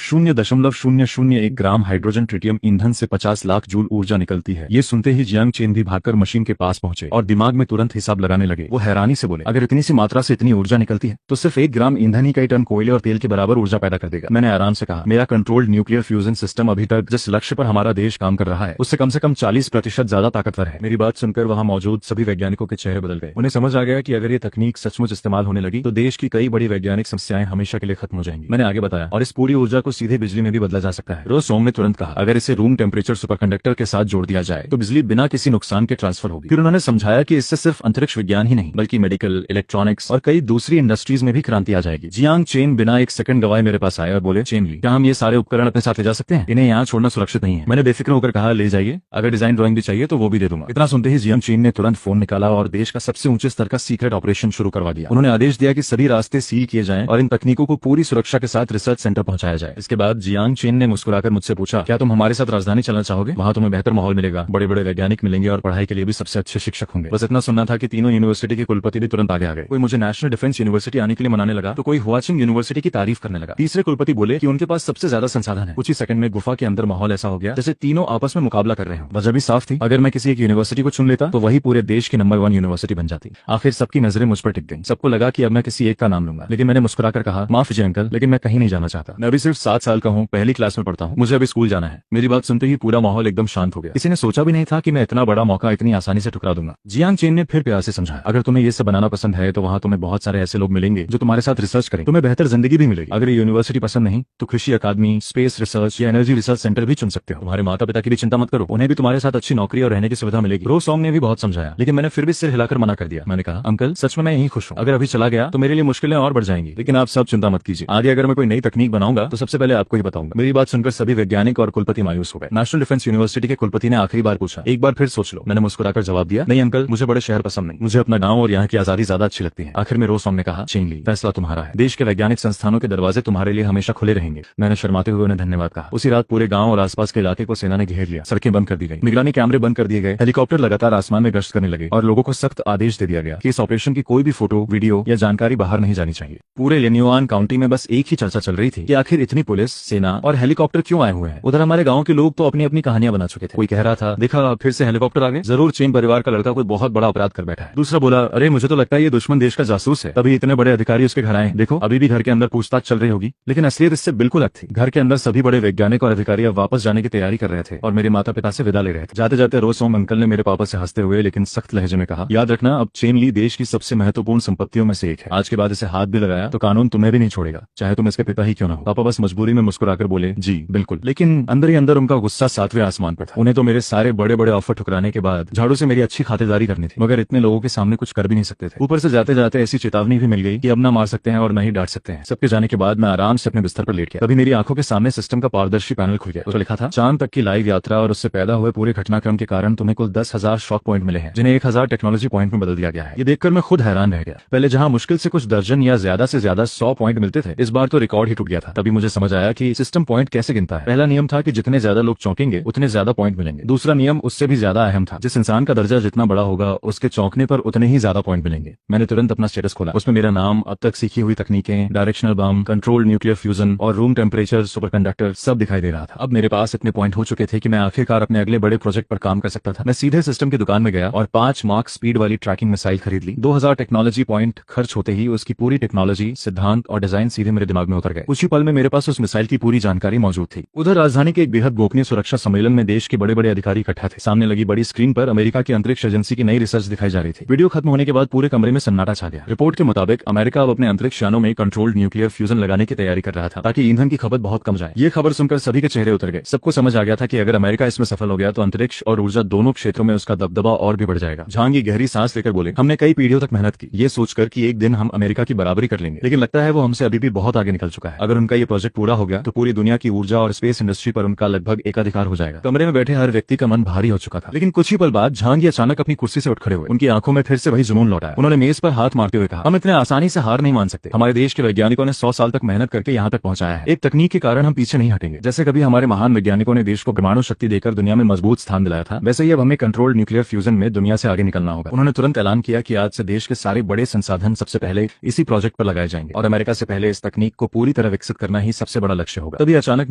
0.001 ग्राम हाइड्रोजन ट्रिटियम ईंधन से 50 लाख जूल ऊर्जा निकलती है। ये सुनते ही जियांग चेन भी भागकर मशीन के पास पहुंचे और दिमाग में तुरंत हिसाब लगाने लगे। वो हैरानी से बोले, अगर इतनी सी मात्रा से इतनी ऊर्जा निकलती है तो सिर्फ 1 ग्राम ईंधन ही कई टन कोयले और तेल के बराबर ऊर्जा पैदा कर देगा। मैंने आराम से कहा, मेरा कंट्रोल्ड न्यूक्लियर फ्यूजन सिस्टम अभी तक जिस लक्ष्य पर हमारा देश काम कर रहा है उससे कम से कम 40% ज्यादा ताकतवर है। मेरी बात सुनकर वहां मौजूद सभी वैज्ञानिकों के चेहरे बदल गए। उन्हें समझ आ गया कि अगर ये तकनीक सचमुच इस्तेमाल होने लगी तो देश की कई बड़ी वैज्ञानिक समस्याएं हमेशा के लिए खत्म हो जाएंगी। मैंने आगे बताया, और इस पूरी ऊर्जा को सीधे बिजली में भी बदला जा सकता है। रोज सोंग ने तुरंत कहा, अगर इसे रूम टेम्परेचर सुपरकंडक्टर के साथ जोड़ दिया जाए तो बिजली बिना किसी नुकसान के ट्रांसफर होगी। फिर उन्होंने समझाया कि इससे सिर्फ अंतरिक्ष विज्ञान ही नहीं बल्कि मेडिकल, इलेक्ट्रॉनिक्स और कई दूसरी इंडस्ट्रीज में भी क्रांति आ जाएगी। जियांग चेन बिना एक सेकंड गवाए मेरे पास आए और बोले, चेन ली, क्या हम ये सारे उपकरण अपने साथ ले जा सकते हैं? इन्हें यहाँ छोड़ना सुरक्षित नहीं है। मैंने बेफिक्र होकर कहा, ले जाइए, अगर डिजाइन ड्राइंग भी चाहिए तो वो भी दे दूंगा। इतना सुनते ही जियांग चेन ने तुरंत फोन निकाला और देश का सबसे ऊंचे स्तर का सीक्रेट ऑपरेशन शुरू करवा दिया। उन्होंने आदेश दिया कि सभी रास्ते सील किए जाएं और इन तकनीकों को पूरी सुरक्षा के साथ रिसर्च सेंटर पहुंचाया जाए। इसके बाद जियांग चेन ने मुस्कुराकर मुझसे पूछा, क्या तुम हमारे साथ राजधानी चलना चाहोगे? वहां तुम्हें बेहतर माहौल मिलेगा, बड़े बड़े वैज्ञानिक मिलेंगे और पढ़ाई के लिए भी सबसे अच्छे शिक्षक होंगे। बस इतना सुनना था कि तीनों यूनिवर्सिटी के कुलपति भी तुरंत आगे आ गए। कोई मुझे नेशनल डिफेंस यूनिवर्सिटी आने के लिए मनाने लगा तो कोई हुआचिंग यूनिवर्सिटी की तारीफ करने लगा। तीसरे कुलपति बोले कि उनके पास सबसे ज्यादा संसाधन है। कुछ ही सेकंड में गुफा के अंदर माहौल ऐसा हो गया जैसे तीनों आपस में मुकाबला कर रहे हो। वजह भी साफ थी, अगर मैं किसी एक यूनिवर्सिटी को चुन लेता तो वही पूरे देश की नंबर 1 यूनिवर्सिटी बन जाती। आखिर सबकी नजरें मुझ पर टिक गईं। सबको लगा कि अब मैं किसी एक का नाम लूंगा, लेकिन मैंने मुस्कुराकर कहा, माफ कीजिए अंकल, लेकिन मैं कहीं नहीं जाना चाहता। मैं अभी सिर्फ 7 साल का हूँ, पहली क्लास में पढ़ता हूँ, मुझे अभी स्कूल जाना है। मेरी बात सुनते ही पूरा माहौल एकदम शांत हो गया। किसी ने सोचा भी नहीं था कि मैं इतना बड़ा मौका इतनी आसानी से ठुकरा दूंगा। जियांग चेन ने फिर प्यार से समझाया, अगर तुम्हें ये सब बनाना पसंद है तो वहाँ तुम्हें बहुत सारे ऐसे लोग मिलेंगे जो तुम्हारे साथ रिसर्च करें, तुम्हें बेहतर जिंदगी भी मिलेगी। अगर ये यूनिवर्सिटी पसंद नहीं तो कृषि अकादमी, स्पेस रिसर्च या एनर्जी रिसर्च सेंटर भी चुन सकते हो। तुम्हारे माता पिता की भी चिंता मत करो, उन्हें भी तुम्हारे साथ अच्छी नौकरी और रहने की सुविधा मिलेगी। रो सॉन्ग ने भी बहुत समझाया, लेकिन मैंने फिर भी सिर हिलाकर मना कर दिया। मैंने कहा, अंकल सच में मैं यही खुश हूँ, अगर अभी चला गया तो मेरे लिए मुश्किलें और बढ़ जाएंगी, लेकिन आप सब चिंता मत कीजिए। आगे अगर मैं कोई नई तकनीक बनाऊंगा तो सबसे पहले आपको ही बताऊंगा। मेरी बात सुनकर सभी वैज्ञानिक और कुलपति मायूस हो गए। नेशनल डिफेंस यूनिवर्सिटी के कुलपति ने आखिरी बार पूछा, एक बार फिर सोच लो। मैंने मुस्कुराकर जवाब दिया, नहीं अंकल, मुझे बड़े शहर पसंद नहीं, मुझे अपना गाँव और यहाँ की आजादी ज्यादा अच्छी लगती है। आखिर में रो सॉन्ग ने कहा, चेन ली, फैसला तुम्हारा है, देश के वैज्ञानिक संस्थानों के दरवाजे तुम्हारे लिए हमेशा खुले रहेंगे। मैंने शर्माते हुए उन्हें धन्यवाद कहा। उसी रात पूरे गांव और आसपास के इलाके को सेना ने घेर लिया, सड़कें बंद कर दी गई, निगरानी कैमरे बंद कर दिए गए, हेलीकॉप्टर लगातार आसमान में गश्त करने लगे और लोगों को सख्त आदेश दे दिया गया कि इस ऑपरेशन की कोई भी फोटो, वीडियो या जानकारी बाहर नहीं जानी चाहिए। पूरे लिन्युआन काउंटी में बस एक ही चर्चा चल रही थी कि आखिर इतनी पुलिस, सेना और हेलीकॉप्टर क्यों आए हुए हैं। उधर हमारे गाँव के लोग तो अपनी अपनी अपनी कहानियां बना चुके थे। कोई कह रहा था, देखा फिर से हेलीकॉप्टर आ गए, जरूर चेन परिवार का लड़का कोई बहुत बड़ा अपराध कर बैठा है। दूसरा बोला, अरे मुझे तो लगता है ये दुश्मन देश का जासूस है, तभी इतने बड़े अधिकारी उसके घर आए। देखो अभी भी घर के अंदर पूछताछ चल रही होगी। लेकिन असलियत इससे बिल्कुल अलग थी। घर के अंदर सभी बड़े वैज्ञानिक और अधिकारी अब वापस जाने की तैयारी कर रहे थे और मेरे माता पिता से विदा ले रहे थे। जाते जाते रोसोम अंकल ने मेरे पापा से हंसते हुए लेकिन सख्त लहजे में कहा, याद रखना अब चेन ली देश की सबसे महत्वपूर्ण संपत्तियों में से एक है। आज के बाद इसे हाथ भी लगाया तो कानून तुम्हें भी नहीं छोड़ेगा, चाहे तुम इसके पिता ही क्यों ना हो। पापा बस मजबूरी में मुस्कुराकर बोले, जी बिल्कुल। लेकिन अंदर ही अंदर उनका गुस्सा 7वें आसमान पर था। उन्हें तो मेरे सारे बड़े बड़े ऑफर ठुकराने के बाद झाड़ू से मेरी अच्छी खातिरदारी करनी थी, मगर इतने लोगों के सामने कुछ कर भी नहीं सकते थे। ऊपर से जाते जाते ऐसी चेतावनी भी मिल गई कि अब ना मार सकते हैं और न ही डांट सकते हैं। सबके जाने के बाद मैं आराम से अपने बिस्तर पर लेट गया। तभी मेरी आंखों के सामने सिस्टम का पारदर्शी पैनल खुल गया। उस पर लिखा था, चांद तक की लाइव यात्रा और उससे पैदा हुए पूरे घटनाक्रम के कारण तुम्हें कुल 10,000 शॉक पॉइंट मिले हैं, जिन्हें 1,000 टेक्नोलॉजी पॉइंट में बदल दिया गया है। ये देखकर मैं खुद हैरान रह गया। पहले जहां मुश्किल से कुछ दर्जन या ज्यादा से ज्यादा 100 पॉइंट मिलते थे, इस बार तो रिकॉर्ड ही टूट गया था। तभी मुझे समझ आया कि सिस्टम पॉइंट कैसे गिनता है। पहला नियम था कि जितने ज्यादा लोग चौंकेंगे उतने ज्यादा पॉइंट मिलेंगे। दूसरा नियम उससे भी ज्यादा अहम था, जिस इंसान का दर्जा जितना बड़ा होगा उसके चौंकने पर उतने ही ज्यादा पॉइंट मिलेंगे। मैंने तुरंत अपना स्टेटस खोला। उसमें मेरा नाम, अब तक सीखी हुई तकनीकें, डायरेक्शनल बम, कंट्रोल्ड न्यूक्लियर फ्यूजन और रूम टेम्परेचर सुपरकंडक्टर सब दिखाई दे रहा था। अब मेरे पास इतने पॉइंट हो चुके थे कि मैं आखिरकार अपने अगले बड़े प्रोजेक्ट पर काम कर सकता था। मैं सीधे सिस्टम की दुकान में गया और 5 मार्क स्पीड वाली ट्रैकिंग मिसाइल खरीद ली। 2000 टेक्नोलॉजी पॉइंट खर्च होते ही उसकी पूरी टेक्नोलॉजी, सिद्धांत और डिजाइन सीधे मेरे दिमाग में उतर गए। कुछ ही पल में मेरे पास उस मिसाइल की पूरी जानकारी मौजूद थी। उधर राजधानी के एक बेहद गोपनीय सुरक्षा सम्मेलन में देश के बड़े बड़े अधिकारी इकट्ठा थे। सामने लगी बड़ी स्क्रीन पर अमेरिका की अंतरिक्ष एजेंसी की नई रिसर्च दिखाई जा रही थी। वीडियो खत्म होने के बाद पूरे कमरे में सन्नाटा छा गया। रिपोर्ट के मुताबिक अमेरिका अब अपने अंतरिक्ष यानों में कंट्रोल्ड न्यूक्लियर फ्यूजन लगाने की तैयारी कर रहा था, ताकि ईंधन की खपत बहुत कम जाए। ये खबर सुनकर सभी के चेहरे उतर गए। सबको समझ आ गया था कि अगर अमेरिका इसमें सफल हो गया तो अंतरिक्ष और ऊर्जा दोनों क्षेत्रों में उसका दबदबा और भी बढ़ जाएगा। झांगी गहरी सांस लेकर बोले, हमने कई पीढ़ियों तक मेहनत की, ये सोचकर कि एक दिन हम अमेरिका की बराबरी कर लेंगे, लेकिन लगता है वो हमसे अभी भी बहुत आगे निकल चुका है। अगर उनका ये प्रोजेक्ट पूरा हो गया तो पूरी दुनिया की ऊर्जा और स्पेस इंडस्ट्री पर उनका लगभग एकाधिकार हो जाएगा। कमरे में बैठे हर व्यक्ति का मन भारी हो चुका था। लेकिन कुछ ही पल बाद झांगी अचानक अपनी कुर्सी से उठ खड़े हुए। उनकी आंखों में फिर से वही जुनून लौट आया। उन्होंने मेज पर हाथ मारते हुए कहा, हम इतने आसानी से हार नहीं मान सकते। हमारे देश के वैज्ञानिकों ने 100 साल तक मेहनत करके यहाँ तक पहुंचाया है। एक तकनीक के कारण हम पीछे नहीं हटेंगे। जैसे कभी हमारे महान वैज्ञानिकों ने देश को परमाणु शक्ति देकर दुनिया में मजबूत स्थान दिलाया था, वैसे ही अब हमें कंट्रोल्ड न्यूक्लियर फ्यूजन में दुनिया से आगे निकलना होगा। उन्होंने तुरंत ऐलान किया कि आज से देश के सारे बड़े संसाधन सबसे पहले इसी प्रोजेक्ट पर लगाए जाएंगे और अमेरिका से पहले इस तकनीक को पूरी तरह विकसित करना ही सबसे बड़ा लक्ष्य होगा। तभी अचानक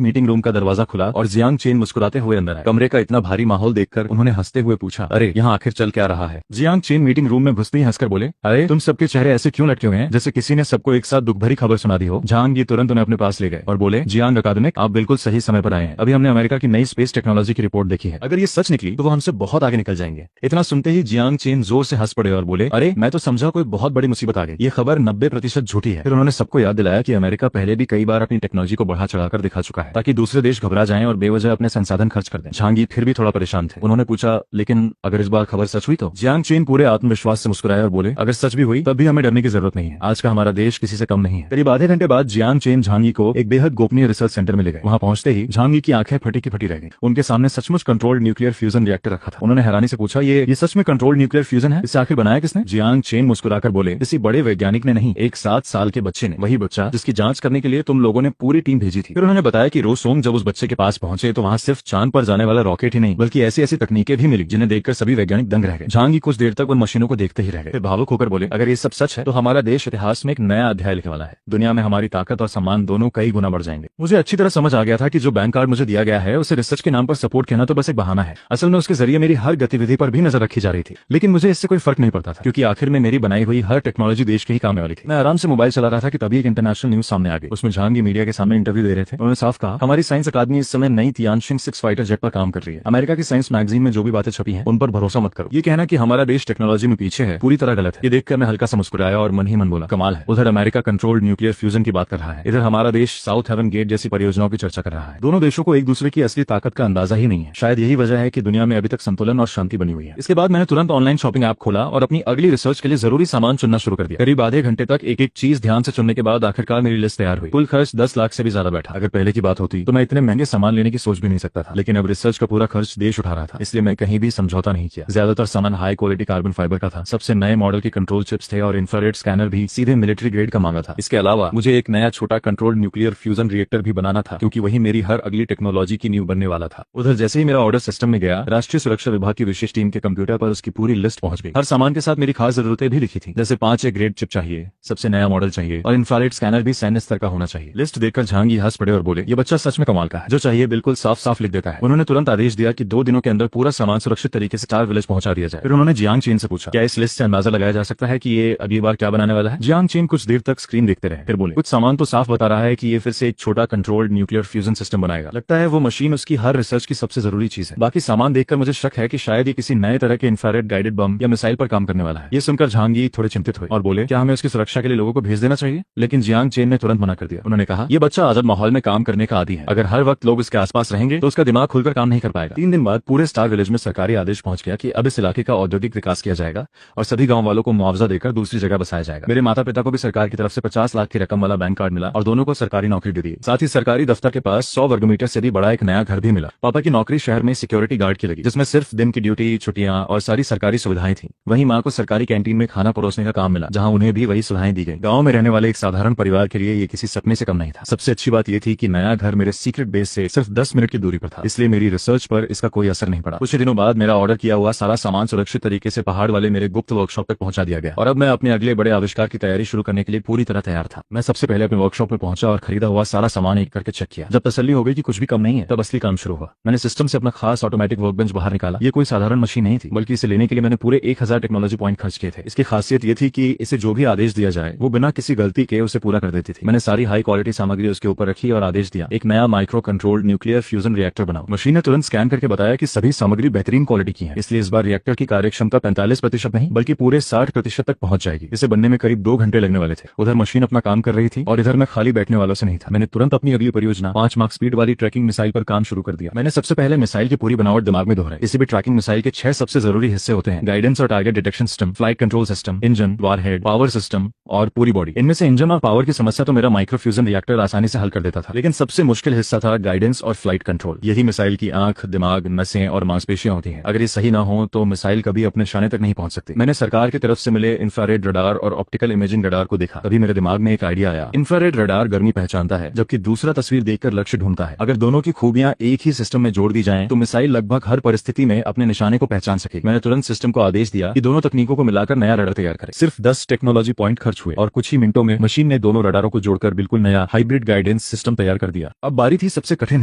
मीटिंग रूम का दरवाजा खुला और जियांग चेन मुस्कुराते हुए अंदर आए। कमरे का इतना भारी माहौल देखकर उन्होंने हंसते हुए पूछा, अरे यहाँ आखिर चल क्या रहा है। जियांग चेन मीटिंग रूम में घुसते ही हंसकर बोले, अरे तुम सबके चेहरे ऐसे क्यों लटके हुए हैं जैसे किसी ने सबको एक साथ दुख भरी खबर सुना दी हो। झांग ये तुरंत उन्हें अपने पास ले गए और बोले, जियांग अकादमिक, आप बिल्कुल सही समय पर आए हैं। अभी हमने अमेरिका की नई स्पेस टेक्नोलॉजी की रिपोर्ट देखी है। अगर ये सच निकली तो वो हमसे बहुत आगे निकल जाएंगे। इतना सुनते ही जियांग चेन जोर से हंस पड़े और बोले, अरे मैं तो समझा कोई बहुत बड़ी मुसीबत आ गई। ये खबर 90% झूठी है। फिर उन्होंने सबको याद दिलाया कि अमेरिका पहले भी कई बार अपनी टेक्नोलॉजी को बढ़ा चढ़ाकर दिखा चुका है, ताकि दूसरे देश घबरा जाएं और बेवजह अपने संसाधन खर्च कर दें। झांगी फिर भी थोड़ा परेशान थे। उन्होंने पूछा, लेकिन अगर इस बार खबर सच हुई तो? जियांग चेन पूरे आत्मविश्वास से मुस्कुराए और बोले, अगर सच भी हुई तब भी हमें डरने की जरूरत नहीं है। आज का हमारा देश किसी से कम नहीं है। करीब आधे घंटे बाद जियांग चेन झांगी को एक बेहद गोपनीय रिसर्च सेंटर में ले गए। वहां पहुंचते ही झांगी की आंखें फटी की फटी रह गई। उनके सामने सचमुच कंट्रोल्ड न्यूक्लियर फ्यूजन रिएक्टर रखा था। उन्होंने हैरानी से पूछा, ये सच में कंट्रोल्ड न्यूक्लियर फ्यूजन है? इसे आखिर बनाया किसने? जियांग चेन मुस्कुराकर बोले, किसी बड़े वैज्ञानिक ने नहीं, एक 7 साल के बच्चे ने। वही बच्चा जिसकी जांच करने के लिए तुम लोगों ने पूरी टीम भेजी थी। फिर उन्होंने बताया कि रोसोम जब उस बच्चे के पास पहुंचे तो वहां सिर्फ चांद पर जाने वाला रॉकेट ही नहीं बल्कि ऐसी ऐसी तकनीकें भी मिली जिन्हें देखकर सभी वैज्ञानिक दंग रह गए। झांगी कुछ देर तक उन मशीनों को देखते ही रह गए। फिर भावुक होकर बोले, अगर ये सब सच है तो हमारा देश इतिहास में एक नया अध्याय लिखने वाला है। दुनिया में हमारी ताकत और सम्मान दोनों कई गुना बढ़ जाएंगे। मुझे अच्छी तरह समझ आ गया था कि जो बैंक कार्ड मुझे दिया गया है उसे रिसर्च के नाम पर सपोर्ट कहना तो बस एक बहाना है। असल में उसके जरिए मेरी हर गतिविधि पर भी नजर रखी जा रही थी। लेकिन मुझे इससे कोई फर्क नहीं पड़ता था, क्योंकि आखिर में मेरी बनाई हुई हर टेक्नोलॉजी देश के ही काम वाली थी। मैं आराम से मोबाइल चला रहा था कि तभी एक इंटरनेशनल न्यूज सामने आ गई। उसमें झांगी मीडिया के सामने इंटरव्यू दे रहे थे। उन्होंने साफ कहा, हमारी साइंस अकादमी इस समय नई तियानशिन 6 फाइटर जेट पर काम कर रही है। अमेरिका की साइंस मैगजीन में जो भी बातें छपी हैं उन पर भरोसा मत करो। ये कहना कि हमारा देश टेक्नोलॉजी में पीछे है पूरी तरह गलत है। ये देखकर मैं हल्का सा मुस्कुराया और मन ही मन बोला, कमाल है। उधर अमेरिका कंट्रोल्ड न्यूक्लियर फ्यूजन की बात कर रहा है, इधर हमारा देश साउथ हेवन गेट जैसी परियोजनाओं की चर्चा कर रहा है। दोनों देशों को एक दूसरे की असली ताकत का अंदाजा ही नहीं है। शायद यही वजह है कि दुनिया में अभी तक संतुलन और शांति बनी हुई है। इसके बाद मैंने तुरंत ऑनलाइन शॉपिंग ऐप खोला और अपनी अगली रिसर्च के लिए जरूरी सामान चुनना शुरू कर दिया। करीब आधे घंटे तक एक एक चीज ध्यान से चुनने के बाद आखिरकार मेरी लिस्ट तैयार हुई। कुल खर्च 10 लाख से भी ज्यादा बैठा। अगर पहले की बात होती तो मैं इतने महंगे सामान लेने की सोच भी नहीं सकता था, लेकिन अब रिसर्च का पूरा खर्च देश उठा रहा था, इसलिए मैं कहीं भी समझौता नहीं किया। ज्यादातर सामान हाई क्वालिटी कार्बन फाइबर का था। सबसे नए मॉडल के कंट्रोल चिप्स थे और इंफ्रारेड स्कैनर भी सीधे मिलिट्री ग्रेड का मांगा था। इसके अलावा मुझे एक नया छोटा कंट्रोल्ड न्यूक्लियर फ्यूजन रिएक्टर भी बनाना था, क्योंकि वही मेरी हर अगली टेक्नोलॉजी की नींव बनने वाला था। उधर जैसे ही मेरा ऑर्डर सिस्टम में गया, राष्ट्रीय सुरक्षा विभाग की विशेष टीम के कंप्यूटर पर उसकी पूरी लिस्ट पहुंच गई। हर सामान के साथ मेरी खास जरूरतें भी लिखी थी, जैसे 5 ग्रेड चिप चाहिए, सबसे नया मॉडल चाहिए और इंफ्रारेड स्कैनर भी सैन्य स्तर का होना चाहिए। लिस्ट देखकर झांगी हंस पड़े और बोले, ये बच्चा सच में कमाल का है। जो चाहिए बिल्कुल साफ साफ साफ लिख देता है। उन्होंने तुरंत आदेश दिया कि 2 दिनों के अंदर पूरा सामान सुरक्षित तरीके से स्टार विलेज पहुंचा दिया जाए। फिर उन्होंने जियांग चेन से पूछा, क्या इस लिस्ट से अंदाजा लगाया जा सकता है कि ये अगली बार क्या बनाने वाला है? जियांग चेन कुछ देर तक स्क्रीन देखते रहे, फिर बोले, कुछ सामान तो साफ बता रहा है कि ये फिर से एक छोटा कंट्रोल्ड न्यूक्लियर फ्यूजन सिस्टम बनाएगा। लगता है वो मशीन उसकी हर रिसर्च की सबसे जरूरी चीज है। बाकी सामान देखकर मुझे शक है कि शायद ये किसी नए तरह के इंफ्रारेड गाइडेड बम या मिसाइल पर काम करने वाला है। ये सुनकर झांगी थोड़े चिंतित हुए और बोले, क्या हमें उसकी सुरक्षा के लिए लोगों को भेज देना चाहिए? लेकिन जियांग चेन ने तुरंत मना कर दिया। उन्होंने कहा, ये बच्चा आजाद माहौल में काम करने का आदी है। अगर हर वक्त लोग इसके आसपास रहेंगे तो उसका दिमाग खुलकर काम नहीं कर पाएगा। 3 दिन बाद पूरे स्टार विलेज में सरकारी आदेश पहुंच गया कि अब इस इलाके का औद्योगिक विकास किया जाएगा और सभी गांव वालों को मुआवजा देकर दूसरी जगह बसाया जाएगा। मेरे माता पिता को भी सरकार की तरफ से 50 लाख की रकम वाला बैंक कार्ड मिला और दोनों को सरकारी नौकरी दे दी। साथ ही सरकारी दफ्तर के पास 100 वर्ग मीटर से भी बड़ा एक नया घर भी मिला। पापा की नौकरी शहर में सिक्योरिटी गार्ड की लगी, जिसमें सिर्फ दिन की ड्यूटी, छुट्टियां और सारी सरकारी सुविधाएं थी। वहीं माँ को सरकारी कैंटीन में खाना परोसने का काम मिला, जहाँ उन्हें भी वही सुविधाएं दी गई। गाँव में रहने वाले एक साधारण परिवार के लिए ये किसी सपने से कम नहीं था। सबसे अच्छी बात यह थी कि नया घर मेरे सीक्रेट बेस से सिर्फ 10 मिनट की दूरी पर था, इसलिए मेरी रिसर्च पर इसका कोई असर नहीं पड़ा। कुछ दिनों बाद मेरा ऑर्डर किया हुआ सारा सामान सुरक्षित तरीके से पहाड़ वाले मेरे गुप्त वर्कशॉप तक पहुंचा दिया गया और अब मैं अपने अगले बड़े आविष्कार की तैयारी शुरू करने के लिए पूरी तरह तैयार था। मैं सबसे पहले अपने वर्कशॉप में पहुंचा और खरीदा हुआ सारा सामान एक करके चेक किया। जब तसल्ली हो गई कि कुछ भी कम नहीं है, तब असली काम शुरू हुआ। मैंने सिस्टम से अपना खास ऑटोमेटिक वर्कबेंच बाहर निकाला। ये कोई साधारण मशीन नहीं थी, बल्कि इसे लेने के लिए मैंने पूरे 1000 टेक्नोलॉजी पॉइंट खर्च किए थे। इसकी खासियत ये थी कि इसे जो भी आदेश दिया जाए वो बिना किसी गलती के उसे पूरा कर देती थी। मैंने सारी हाई क्वालिटी सामग्री उसके ऊपर रखी और आदेश दिया, एक नया micro controlled nuclear fusion reactor बनाओ। मशीन ने तुरंत स्कैन करके बताया कि सभी सामग्री बेहतरीन क्वालिटी की है, इसलिए इस बार रिएक्टर की कार्यक्षमता 45% नहीं बल्कि पूरे 60% तक पहुंच जाएगी। इसे बनने में करीब 2 घंटे लगने वाले थे। उधर मशीन अपना काम कर रही थी और इधर मैं खाली बैठने वालों से नहीं था। मैंने तुरंत अपनी अगली परियोजना 5 मार्क स्पीड वाली ट्रैकिंग मिसाइल पर काम शुरू कर दिया। मैंने सबसे पहले मिसाइल की पूरी बनावट दिमाग में दोहराई। इसी भी ट्रैकिंग मिसाइल के 6 सबसे जरूरी हिस्से होते हैं, गाइडेंस और target detection system, flight control system, engine, warhead, power system और पूरी बॉडी। इनमें से इंजन और पावर की समस्या तो मेरा माइक्रोफ्यूजन रिएक्टर आसानी से हल कर देता था, लेकिन सबसे मुश्किल हिस्सा था गाइडेंस और फ्लाइट कंट्रोल। यही मिसाइल की आंख, दिमाग, नसें और मांसपेशियां होती हैं। अगर ये सही ना हो तो मिसाइल कभी अपने निशाने तक नहीं पहुंच सकती। मैंने सरकार की तरफ से मिले इंफ्रारेड रडार और ऑप्टिकल इमेजिंग रडार को देखा। तभी मेरे दिमाग में एक आइडिया आया। इंफ्रारेड रडार गर्मी पहचानता है, जबकि दूसरा तस्वीर देखकर लक्ष्य ढूंढता है। अगर दोनों की खूबियां एक ही सिस्टम में जोड़ दी जाएं, तो मिसाइल लगभग हर परिस्थिति में अपने निशाने को पहचान सकेगी। मैंने तुरंत सिस्टम को आदेश दिया कि दोनों तकनीकों को मिलाकर नया रडार तैयार करें। सिर्फ 10 टेक्नोलॉजी पॉइंट खर्च हुए और कुछ ही मिनटों में मशीन ने दोनों रडारों को जोड़कर बिल्कुल नया हाइब्रिड गाइडेंस सिस्टम तैयार कर दिया। अब बारी थी सबसे कठिन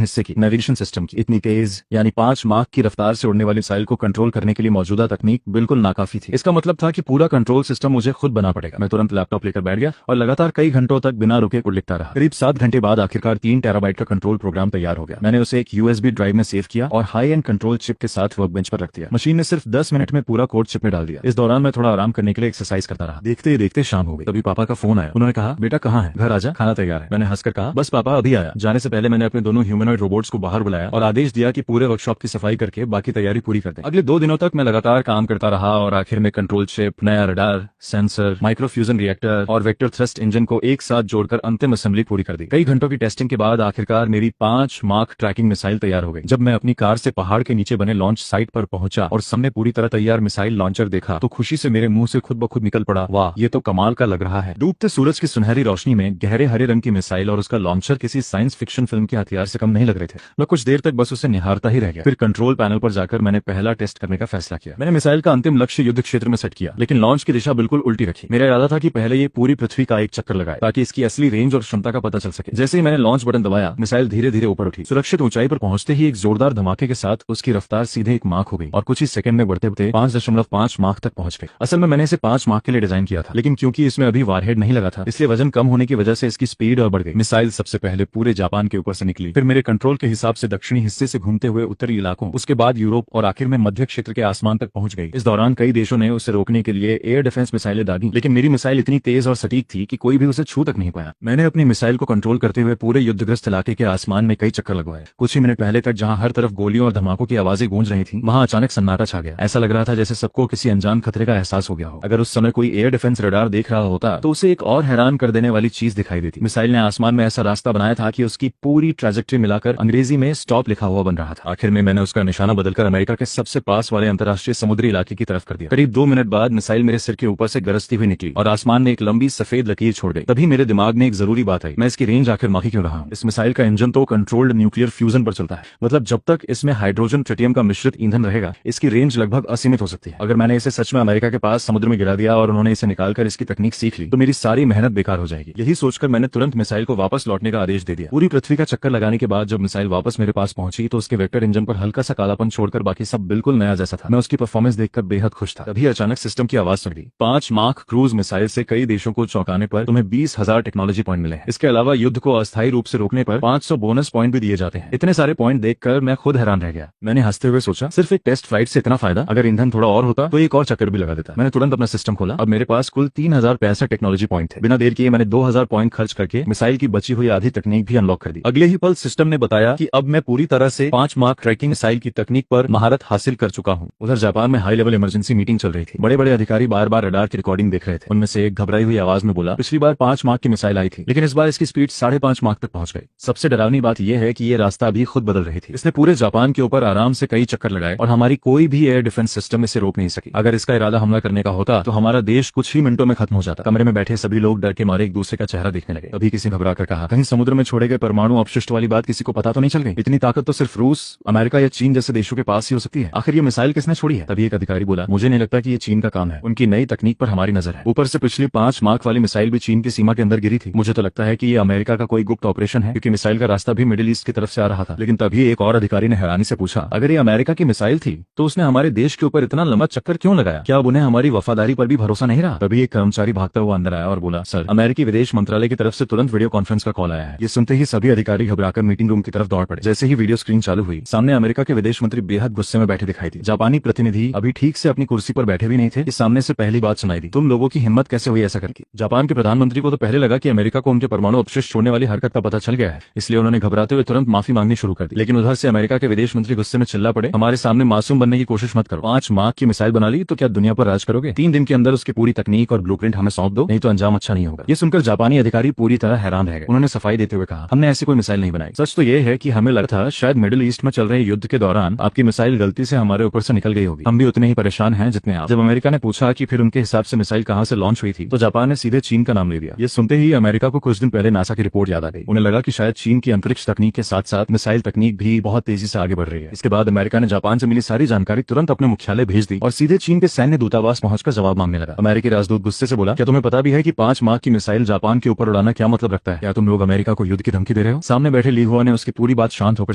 हिस्से की, नेविगेशन सिस्टम की। इतनी तेज यानी 5 माख की रफ्तार से उड़ने वाली मिसाइल को कंट्रोल करने के लिए मौजूदा तकनीक बिल्कुल नाकाफी थी। इसका मतलब था कि पूरा कंट्रोल सिस्टम मुझे खुद बना पड़ेगा। मैं तुरंत लैपटॉप लेकर बैठ गया और लगातार कई घंटों तक बिना रुके कोड लिखता रहा। करीब 7 घंटे बाद आखिरकार 3 टेराबाइट का कंट्रोल प्रोग्राम तैयार हो गया। मैंने उसे एक यूएसबी ड्राइव में सेव किया और हाई एंड कंट्रोल चिप के साथ वर्कबेंच पर रख दिया। मशीन ने सिर्फ 10 मिनट में पूरा कोड चिप में डाल दिया। इस दौरान मैं थोड़ा आराम करने के लिए एक्सरसाइज करता रहा। देखते ही देखते शाम हो गई। तभी पापा का फोन आया। उन्होंने कहा, बेटा कहाँ है? घर आजा, खाना तैयार है। मैंने हंसकर कहा, बस पापा अभी आया। जाने से पहले मैंने अपने दोनों ह्यूमनॉइड रोबोट्स को बाहर बुलाया और आदेश दिया कि पूरे वर्कशॉप की सफाई करके बाकी तैयारी पूरी कर दें। अगले 2 दिनों तक मैं लगातार काम करता रहा और आखिर में कंट्रोल चिप, नया रडार, सेंसर, माइक्रोफ्यूजन रिएक्टर और वेक्टर थ्रस्ट इंजन को एक साथ जोड़कर अंतिम असेंबली पूरी कर दी। कई घंटों की टेस्टिंग के बाद आखिरकार मेरी 5 मार्क ट्रैकिंग मिसाइल तैयार हो गई। जब मैं अपनी कार से पहाड़ के नीचे बने लॉन्च साइट पर पहुंचा और सामने पूरी तरह तैयार मिसाइल लॉन्चर देखा तो खुशी से मेरे मुंह से खुद ब खुद निकल पड़ा, वाह ये तो कमाल का लग रहा है। डूबते सूरज की सुनहरी रोशनी में गहरे हरे रंग की मिसाइल और उसका लॉन्चर किसी साइंस फिक्शन फिल्म के हथियार से कम नहीं लग रहे थे। मैं कुछ देर तक बस उसे निहारता ही रह गया। फिर कंट्रोल पैनल पर जाकर मैंने पहला टेस्ट करने का फैसला किया। मैंने मिसाइल का अंतिम लक्ष्य युद्ध क्षेत्र में सेट किया, लेकिन लॉन्च की दिशा बिल्कुल उल्टी रखी। मेरा इरादा था कि पहले ये पूरी पृथ्वी का एक चक्कर लगाए ताकि इसकी असली रेंज और क्षमता का पता चल सके। जैसे ही मैंने लॉन्च बटन दबाया, मिसाइल धीरे धीरे ऊपर उठी। सुरक्षित ऊंचाई पर पहुंचते ही एक जोरदार धमाके के साथ उसकी रफ्तार सीधे 1 माख हो गई और कुछ ही सेकंड में बढ़ते बढ़ते 5.5 माख तक पहुंच गई। असल में मैंने इसे 5 माख के लिए डिजाइन किया था, लेकिन क्योंकि इसमें अभी वारहेड नहीं लगा था, इसलिए वजन कम होने की वजह से इसकी स्पीड और बढ़ गई। मिसाइल सबसे पहले पूरे जापान के ऊपर से निकली, फिर मेरे कंट्रोल के हिसाब से दक्षिणी हिस्से से घूमते हुए उत्तरी इलाकों, उसके बाद यूरोप और आखिर में मध्य क्षेत्र के आसमान तक पहुंच गई। इस दौरान कई देशों ने उसे रोकने के लिए एयर डिफेंस मिसाइलें दागी, लेकिन मेरी मिसाइल इतनी तेज और सटीक थी कि कोई भी उसे छू तक नहीं पाया। मैंने अपनी मिसाइल को कंट्रोल करते हुए पूरे युद्धग्रस्त इलाके के आसमान में कई चक्कर लगवाए। कुछ ही मिनट पहले तक जहां हर तरफ गोलियों और धमाकों की आवाजें गूंज रही थी, वहां अचानक सन्नाटा छा गया। ऐसा लग रहा था जैसे सबको किसी अनजान खतरे का एहसास हो गया हो। अगर उस समय कोई एयर डिफेंस रडार देख रहा होता तो उसे एक और हैरान कर देने वाली चीज दिखाई देती। मिसाइल ने आसमान में ऐसा रास्ता बनाया था कि उसकी पूरी ट्रैजेक्टरी मिलाकर अंग्रेजी में स्टॉप लिखा हुआ बन रहा था। आखिर में मैंने उसका निशाना बदलकर अमेरिका के सबसे पास वाले अंतर्राष्ट्रीय समुद्री इलाके की तरफ कर दिया। करीब 2 मिनट बाद मिसाइल मेरे सिर के ऊपर से गरजती हुई निकली और आसमान में एक लंबी सफेद लकीर छोड़ गई। तभी मेरे दिमाग में एक जरूरी बात आई, मैं इसकी रेंज आखिर माखी क्यों रहा हूं? इस मिसाइल का इंजन तो कंट्रोल्ड न्यूक्लियर फ्यूजन पर चलता है, मतलब जब तक इसमें हाइड्रोजन ट्रिटियम का मिश्रित ईंधन रहेगा इसकी रेंज लगभग असीमित हो सकती है। अगर मैंने इसे सच में अमेरिका के पास समुद्र में गिरा दिया और उन्होंने इसे निकालकर इसकी तकनीक सीख ली तो मेरी सारी मेहनत बेकार हो जाएगी। यही सोचकर मैंने तुरंत मिसाइल को वापस लौटने का आदेश दे दिया। पूरी पृथ्वी का चक्कर लगाने के बाद जब मिसाइल वापस मेरे पास पहुंची तो उसके वेक्टर इंजन पर हल्का सा कालापन छोड़कर बाकी सब बिल्कुल नया जैसा था। मैं उसकी परफॉर्मेंस देखकर बेहद खुश था। तभी अचानक सिस्टम की आवाज सुन ली, 5 मार्क क्रूज मिसाइल से कई देशों को चौंकाने पर तुम्हें 20,000 टेक्नोलॉजी पॉइंट मिले हैं। इसके अलावा युद्ध को अस्थायी रूप से रोकने पर 500 बोनस पॉइंट भी दिए जाते हैं। इतने सारे पॉइंट देखकर मैं खुद हैरान रह गया। मैंने हंसते हुए सोचा, सिर्फ एक टेस्ट फ्लाइट से इतना फायदा? अगर ईंधन थोड़ा और होता तो एक और चक्कर भी लगा देता। मैंने तुरंत अपना सिस्टम खोला। अब मेरे पास कुल 3065 टेक्नोलॉजी पॉइंट थे। बिना देर किए मैंने 2000 पॉइंट खर्च करके मिसाइल की बची हुई आधी तकनीक भी अनलॉक कर दी। अगले ही पल सिस्टम ने बताया कि अब मैं पूरी तरह से 5 मार्क ट्रैकिंग मिसाइल की तकनीक पर महारत हासिल कर चुका हूँ। उधर जापान में हाई लेवल इमरजेंसी मीटिंग चल रही थी। बड़े बड़े अधिकारी बार बार रडार की रिकॉर्डिंग देख रहे थे। उनमें से एक घबराई हुई आवाज में बोला, पिछली बार 5 मार्क की मिसाइल आई थी, लेकिन इस बार इसकी स्पीड 5.5 मार्क तक पहुंच गई। सबसे डरावनी बात यह है कि ये रास्ता भी खुद बदल रही थी। इसने पूरे जापान के ऊपर आराम से कई चक्कर लगाए और हमारी कोई भी एयर डिफेंस सिस्टम इसे रोक नहीं सकी। अगर इसका इरादा हमला करने का होता तो हमारा देश कुछ ही मिनटों में खत्म हो जाता। कमरे में बैठे सभी लोग डर के मारे एक दूसरे का चेहरा देखने लगे। तभी किसी ने घबरा कर कहा, कहीं समुद्र में छोड़े गए परमाणु अपशिष्ट वाली बात किसी को पता तो नहीं चल गई? इतनी ताकत तो सिर्फ रूस, अमेरिका या चीन जैसे देशों के पास ही हो सकती है। आखिर ये मिसाइल किसने छोड़ी है? तभी एक अधिकारी बोला, मुझे नहीं लगता कि ये चीन का काम है। उनकी नई तकनीक पर हमारी नजर है। ऊपर से पिछली 5 मार्क वाली मिसाइल भी चीन की सीमा के अंदर गिरी थी। मुझे तो लगता है कि ये अमेरिका का कोई गुप्त ऑपरेशन है, क्योंकि मिसाइल का रास्ता भी मिडिल ईस्ट की तरफ से आ रहा था। लेकिन तभी एक और अधिकारी ने हैरानी से पूछा, अगर ये अमेरिका की मिसाइल थी तो उसने हमारे देश के ऊपर इतना लंबा चक्कर क्यों लगाया? क्या अब उन्हें हमारी वफादारी पर भी भरोसा नहीं रहा? तभी एक कर्मचारी भागता हुआ अंदर आया और बोला, सर, अमेरिकी विदेश मंत्रालय की तरफ से तुरंत वीडियो कॉन्फ्रेंस का कॉल आया है। ये सुनते ही सभी अधिकारी घबराकर मीटिंग रूम की तरफ दौड़ पड़े। जैसे ही वीडियो स्क्रीन चालू हुई, सामने अमेरिका के विदेश मंत्री बेहद गुस्से में बैठे दिखाई दी। जापानी प्रतिनिधि अभी ठीक से अपनी कुर्सी पर बैठे भी नहीं थे कि सामने से पहली बात सुनाई दी, तुम लोगों की हिम्मत कैसे हुई ऐसा करके? जापान के प्रधानमंत्री को तो पहले लगा कि अमेरिका को उनके परमाणु अपशिष्ट छोड़ने वाली हरकत का पता चल गया है, इसलिए उन्होंने घबराते हुए तुरंत माफी मांगनी शुरू कर दी। लेकिन उधर से अमेरिका के विदेश मंत्री गुस्से में चिल्ला पड़े, हमारे सामने मासूम बनने की कोशिश मत करो। 5 मार्क की मिसाइल बना ली तो क्या दुनिया पर राज करोगे? 3 दिन के अंदर उसकी पूरी तकनीक और ब्लूप्रिंट हमें सौंप दो, नहीं तो अंजाम अच्छा नहीं होगा। ये सुनकर जापानी अधिकारी पूरी तरह हैरान रह गए। उन्होंने सफाई देते हुए कहा, हमने ऐसी कोई मिसाइल नहीं बनाई। सच तो ये है कि हमें लगा था शायद मिडिल ईस्ट में चल रहे युद्ध के दौरान आपकी मिसाइल गलती से हमारे ऊपर से निकल गई होगी। हम भी उतने ही परेशान हैं जितने आप। जब अमेरिका ने पूछा कि फिर उनके हिसाब से मिसाइल कहां से लॉन्च हुई थी, तो जापान ने सीधे चीन का नाम ले दिया। ये सुनते ही अमेरिका को कुछ दिन पहले नासा की रिपोर्ट याद आ गई। उन्हें लगा कि शायद चीन की अंतरिक्ष तकनीक के साथ साथ मिसाइल तकनीक भी बहुत तेजी से आगे बढ़ रही है। इसके बाद अमेरिका ने जापान से मिली सारी जानकारी तुरंत अपने मुख्यालय भेज दी और सीधे चीन के सैन्य दूतावास पहुंचकर जवाब मांगने लगा। अमेरिकी राजदूत गुस्से से बोला, क्या तुम्हें पता भी है कि 5 मार्क की मिसाइल जापान के ऊपर उड़ाना क्या मतलब रखता है? क्या तुम लोग अमेरिका को युद्ध की धमकी दे रहे हो? सामने बैठे ली हुआ ने उसकी पूरी बात शांत होकर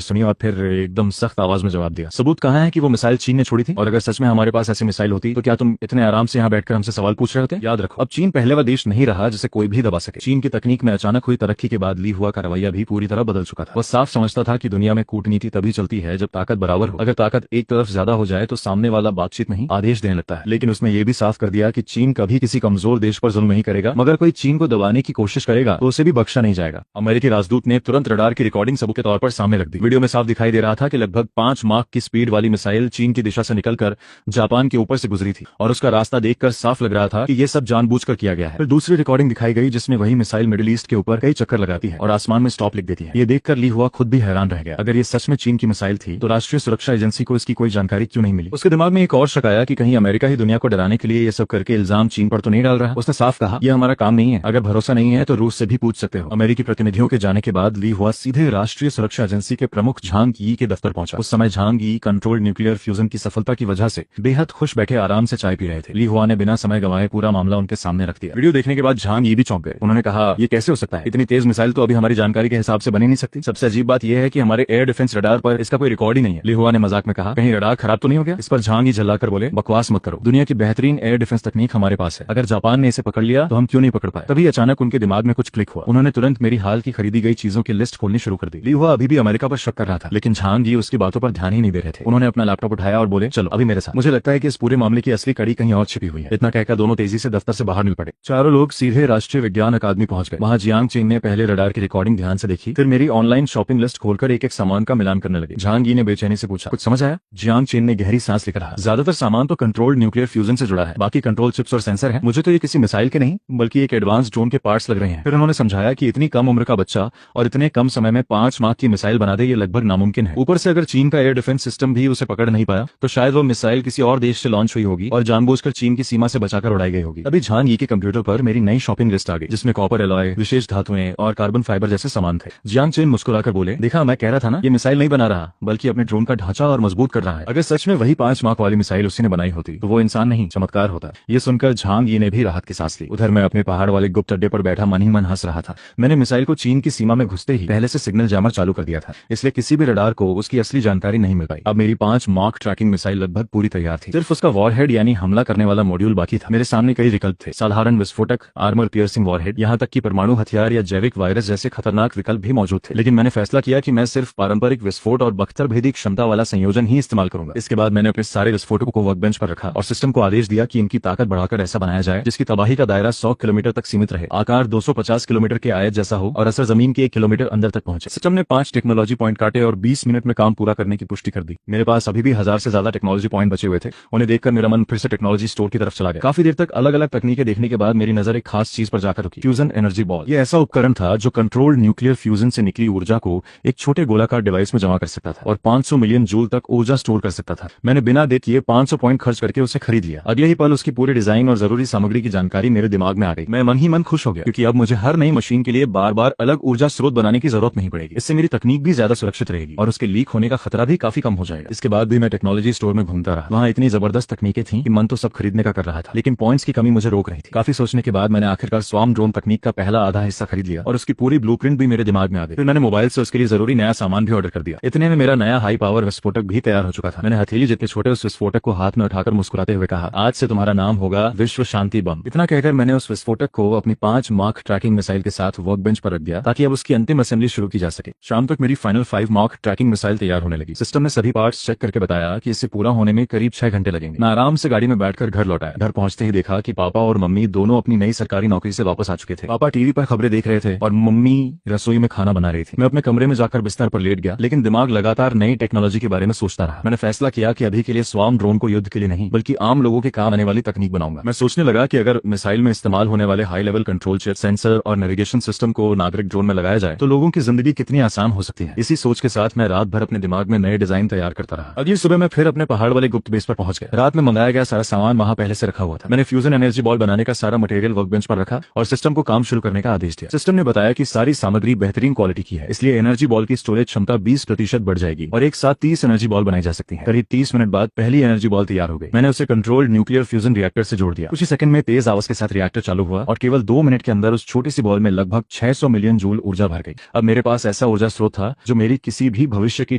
सुनी और फिर एकदम सख्त आवाज में जवाब दिया, सबूत कहाँ है कि वो मिसाइल चीन ने छोड़ी थी? और अगर सच में हमारे पास ऐसी मिसाइल होती तो क्या तुम इतने आराम से यहाँ बैठकर हमसे सवाल पूछ रहे होते? याद रखो, अब चीन पहले वाला देश नहीं रहा जिसे कोई भी दबा सके। चीन की तकनीक में अचानक हुई तरक्की के बाद ली हुआ का रवैया भी पूरी तरह बदल चुका था। वह साफ समझता था कि दुनिया में कूटनीति तभी चलती है जब ताकत बराबर हो। अगर ताकत एक तरफ ज्यादा हो जाए तो सामने वाला बातचीत नहीं आदेश देने लगता है। लेकिन उसने ये भी साफ कर दिया कि चीन कभी किसी कमजोर देश पर जुल्म नहीं करेगा, मगर कोई चीन को दबाने की कोशिश करेगा तो उसे भी बख्शा नहीं जाएगा। अमेरिकी राजदूत ने तुरंत रडार की रिकॉर्डिंग सबूत के तौर पर सामने रख दी। वीडियो में साफ दिखाई दे रहा था कि लगभग 5 मार्क की स्पीड वाली मिसाइल चीन की दिशा से निकलकर जापान के ऊपर से गुजरी थी और उसका रास्ता देखकर साफ लग रहा था कि यह सब जानबूझकर किया गया है। फिर दूसरी रिकॉर्डिंग दिखाई गई जिसमें वही मिसाइल मिडिल ईस्ट के ऊपर कई चक्कर लगाती है और आसमान में स्टॉप लिख देती है। ये देखकर ली हुआ खुद भी हैरान रह गया। अगर ये सच में चीन की मिसाइल थी तो राष्ट्रीय सुरक्षा एजेंसी को इसकी कोई जानकारी क्यों नहीं मिली? उसके दिमाग में एक और शक आया कि कहीं अमेरिका ही दुनिया को डराने के लिए ये सब करके इल्जाम चीन पर तो नहीं डाल रहा। उसने साफ कहा, यह हमारा काम नहीं है। अगर भरोसा नहीं है तो रूस से भी पूछ सकते हो। अमेरिकी प्रतिनिधियों के जाने के बाद ली हुआ सीधे राष्ट्रीय सुरक्षा एजेंसी के प्रमुख झांग यी के दफ्तर पहुंचा। उस समय झांग यी कंट्रोल्ड न्यूक्लियर फ्यूजन की सफलता की वजह से बेहद खुश बैठे आराम से चाय पी रहे थे। ली हुआ ने बिना समय गंवाए पूरा मामला उनके सामने रख दिया। वीडियो देखने के बाद झांग यी भी चौंक गए। उन्होंने कहा, ये कैसे हो सकता है? इतनी तेज मिसाइल तो अभी हमारी जानकारी के हिसाब से बनी नहीं सकती। सबसे अजीब बात यह है कि हमारे एयर डिफेंस रडार पर इसका कोई रिकॉर्ड ही नहीं है। ली हुआ ने मजाक में कहा, कहीं रडार खराब तो नहीं हो गया? इस पर झांग यी झल्लाकर बोले, बकवास मत करो, दुनिया की बेहतरीन एयर डिफेंस तकनीक हमारे पास है। अगर जापान ने इसे पकड़ लिया तो हम क्यों नहीं पकड़ पाए? तभी अचानक उनके दिमाग में कुछ क्लिक हुआ। उन्होंने तुरंत मेरी हाल की खरीदी गई चीजों की लिस्ट खोलनी शुरू कर दी। ली हुआ अभी भी अमेरिका पर शक कर रहा था, लेकिन झांग यी उसकी बातों पर ध्यान ही नहीं दे रहे थे। उन्होंने अपना लैपटॉप उठाया और बोले, चलो अभी मेरे साथ। मुझे लगता है कि इस पूरे मामले की असली कड़ी कहीं और छिपी हुई है। इतना कहकर दोनों तेजी से दफ्तर से बाहर निकल पड़े। चारों लोग सीधे राष्ट्रीय विज्ञान अकादमी पहुंच गए। वहां जियांग चीन ने पहले रडार की रिकॉर्डिंग ध्यान से देखी, फिर मेरी ऑनलाइन शॉपिंग लिस्ट खोलकर एक एक सामान का मिलान करने लगे। झांग यी ने बेचैनी से पूछा, कुछ समझ आया? जियांग चीन ने गहरी सांस लेकर कहा, ज्यादातर सामान तो कंट्रोल्ड न्यूक्लियर फ्यूजन से जुड़ा है, बाकी कंट्रोल चिप्स और सेंसर है। मुझे तो ये किसी मिसाइल के नहीं बल्कि एक एडवांस ड्रोन के पार्ट्स लग रहे हैं। फिर उन्होंने समझाया कि इतनी कम उम्र का बच्चा और इतने कम समय में 5 मार्क की मिसाइल बना दे, ये लगभग नामुमकिन है। ऊपर से अगर चीन का एयर डिफेंस सिस्टम भी उसे पकड़ नहीं पाया तो शायद वो मिसाइल किसी और देश से लॉन्च हुई होगी और जानबूझकर चीन की सीमा से बचाकर उड़ाई गई होगी। अभी झांग यी के कंप्यूटर पर मेरी नई शॉपिंग लिस्ट आ गई जिसमें कॉपर एलॉय, विशेष धातुएं और कार्बन फाइबर जैसे सामान थे। जियांग चीन मुस्कुराकर बोले, देखा मैं कह रहा था ना, ये मिसाइल नहीं बना रहा बल्कि अपने ड्रोन का ढांचा और मजबूत कर रहा है। अगर सच में वही 5 मार्क वाली मिसाइल उसी ने बनाई होती तो वो इंसान नहीं चमत्कार होता। ये सुनकर झांग यी ने भी राहत की सांस ली। उधर मैं अपने पहाड़ वाले गुप्त अड्डे पर बैठा मन ही मन हंस रहा था। मैंने मिसाइल को चीन की सीमा में घुसते ही पहले से सिग्नल जैमर चालू कर दिया था। इसलिए किसी भी रडार को उसकी असली जानकारी नहीं मिल पाई। अब मेरी 5 मार्क ट्रैकिंग मिसाइल लगभग पूरी तैयार थी, सिर्फ उसका वॉरहेड यानी हमला करने वाला मॉड्यूल बाकी था। मेरे सामने कई विकल्प थे, साधारण विस्फोटक, आर्मर पियर्सिंग वॉरहेड, यहाँ तक कि परमाणु हथियार या जैविक वायरस जैसे खतरनाक विकल्प भी मौजूद थे। लेकिन मैंने फैसला किया कि मैं सिर्फ पारंपरिक विस्फोट और बख्तर भेदी क्षमता वाला संयोजन ही इस्तेमाल करूंगा। इसके बाद मैंने अपने सारे विस्फोटकों को वर्कबेंच पर रखा और सिस्टम को आदेश दिया कि इनकी ताकत बढ़ाकर ऐसा बनाया जाए जिसकी तबाही का दायरा 100 किलोमीटर तक सीमित रहे, आकार 250 किलोमीटर के आयत जैसा हो और असर जमीन के 1 किलोमीटर अंदर तक पहुंचे। सिस्टम ने 5 टेक्नोलॉजी पॉइंट काटे और 20 मिनट में काम पूरा करने की पुष्टि कर दी। मेरे पास अभी भी 1000 से ज्यादा टेक्नोलॉजी पॉइंट बचे हुए थे। उन्हें देखकर मेरा मन फिर से टेक्नोलॉजी स्टोर की तरफ चला गया। काफी देर तक अलग अलग तकनीकें देखने के बाद मेरी नजर एक खास चीज पर जाकर रुकी, फ्यूजन एनर्जी बॉल। ये ऐसा उपकरण था जो कंट्रोल्ड न्यूक्लियर फ्यूजन से निकली ऊर्जा को एक छोटे गोलाकार डिवाइस में जमा कर सकता था और 500 मिलियन जूल तक ऊर्जा स्टोर कर सकता था। मैंने बिना देर किए 500 पॉइंट खर्च करके उसे खरीद लिया। अगले ही पल उसकी पूरी डिजाइन और जरूरी सामग्री की जानकारी मेरे दिमाग में आ गई। मैं मन ही मन खुश हो गया क्योंकि अब मुझे हर नई मशीन के लिए बार बार अलग ऊर्जा स्रोत बनाने की जरूरत नहीं पड़ेगी। इससे मेरी तकनीक भी ज्यादा सुरक्षित रहेगी और उसके लीक होने का खतरा भी काफी कम हो जाएगा। इसके बाद भी मैं टेक्नोलॉजी स्टोर में घूमता रहा। वहाँ इतनी जबरदस्त तकनीकें थी कि मन तो सब खरीदने का कर रहा था, लेकिन पॉइंट्स की कमी मुझे रोक रही थी। काफी सोचने के बाद मैंने आखिरकार स्वार्म ड्रोन तकनीक का पहला आधा हिस्सा खरीद लिया और उसकी पूरी ब्लूप्रिंट भी मेरे दिमाग में आ गई। फिर मैंने मोबाइल से उसके लिए जरूरी नया सामान भी ऑर्डर कर दिया। इतने में मेरा नया हाई पावर विस्फोटक भी तैयार हो चुका था। मैंने हथेली जितने छोटे उस विस्फोटक को हाथ में उठाकर मुस्कुराते हुए कहा, आज से तुम्हारा नाम होगा विश्व शांति बम। इतना कहकर मैंने उस विस्फोटक को अपनी 5 मार्क ट्रैकिंग मिसाइल के साथ वर्क बेंच पर रख दिया ताकि अब उसकी अंतिम असेंबली शुरू की जा सके। शाम तक मेरी फाइनल 5 मार्क ट्रैकिंग मिसाइल तैयार होने लगी। सिस्टम ने सभी पार्ट्स चेक करके बताया कि इसे पूरा होने में करीब 6 घंटे लगेंगे। मैं आराम से गाड़ी में बैठकर घर लौटाया। घर पहुंचते ही देखा कि पापा और मम्मी दोनों अपनी नई सरकारी नौकरी से वापस आ चुके थे। पापा टीवी पर खबरें देख रहे थे और मम्मी रसोई में खाना बना रही थी। मैं अपने कमरे में जाकर बिस्तर पर लेट गया, लेकिन दिमाग लगातार नई टेक्नोलॉजी के बारे में सोचता रहा। मैंने फैसला किया कि अभी के लिए स्वार्म ड्रोन को युद्ध के लिए नहीं बल्कि आम लोगों के काम आने वाली तकनीक बनाऊंगा। मैं सोचने लगा कि अगर मिसाइल में इस्तेमाल होने वाले high level control chip, sensor और नेविगेशन सिस्टम को नागरिक ड्रोन में लगाया जाए तो लोगों की जिंदगी कितनी आसान हो सकती है। इसी सोच के साथ मैं रात भर अपने दिमाग में नए डिजाइन तैयार करता रहा। अगली सुबह मैं फिर अपने पहाड़ वाले गुप्त बेस पर पहुंच गया। रात में मंगाया गया सारा सामान वहां पहले से रखा हुआ था। मैंने फ्यूजन एनर्जी बॉल बनाने का सारा मटेरियल वर्कबेंच पर रखा और सिस्टम को काम शुरू करने का आदेश दिया। सिस्टम ने बताया कि सारी सामग्री बेहतरीन क्वालिटी की है, इसलिए एनर्जी बॉल की स्टोरेज क्षमता 20% बढ़ जाएगी और एक साथ 30 एनर्जी बॉल बनाई जा सकती है। करीब 30 मिनट बाद पहली एनर्जी बॉल तैयार हो गई। मैंने उसे कंट्रोल्ड न्यूक्लियर फ्यूजन रिएक्टर से जोड़ दिया। कुछ ही सेकंड में तेज आवाज के साथ रिएक्टर चालू हुआ और केवल 2 मिनट के अंदर उस छोटी सी बॉल में लगभग 600 मिलियन जूल ऊर्जा भर गई। अब मेरे पास ऐसा ऊर्जा स्रोत था जो मेरी किसी भी भविष्य की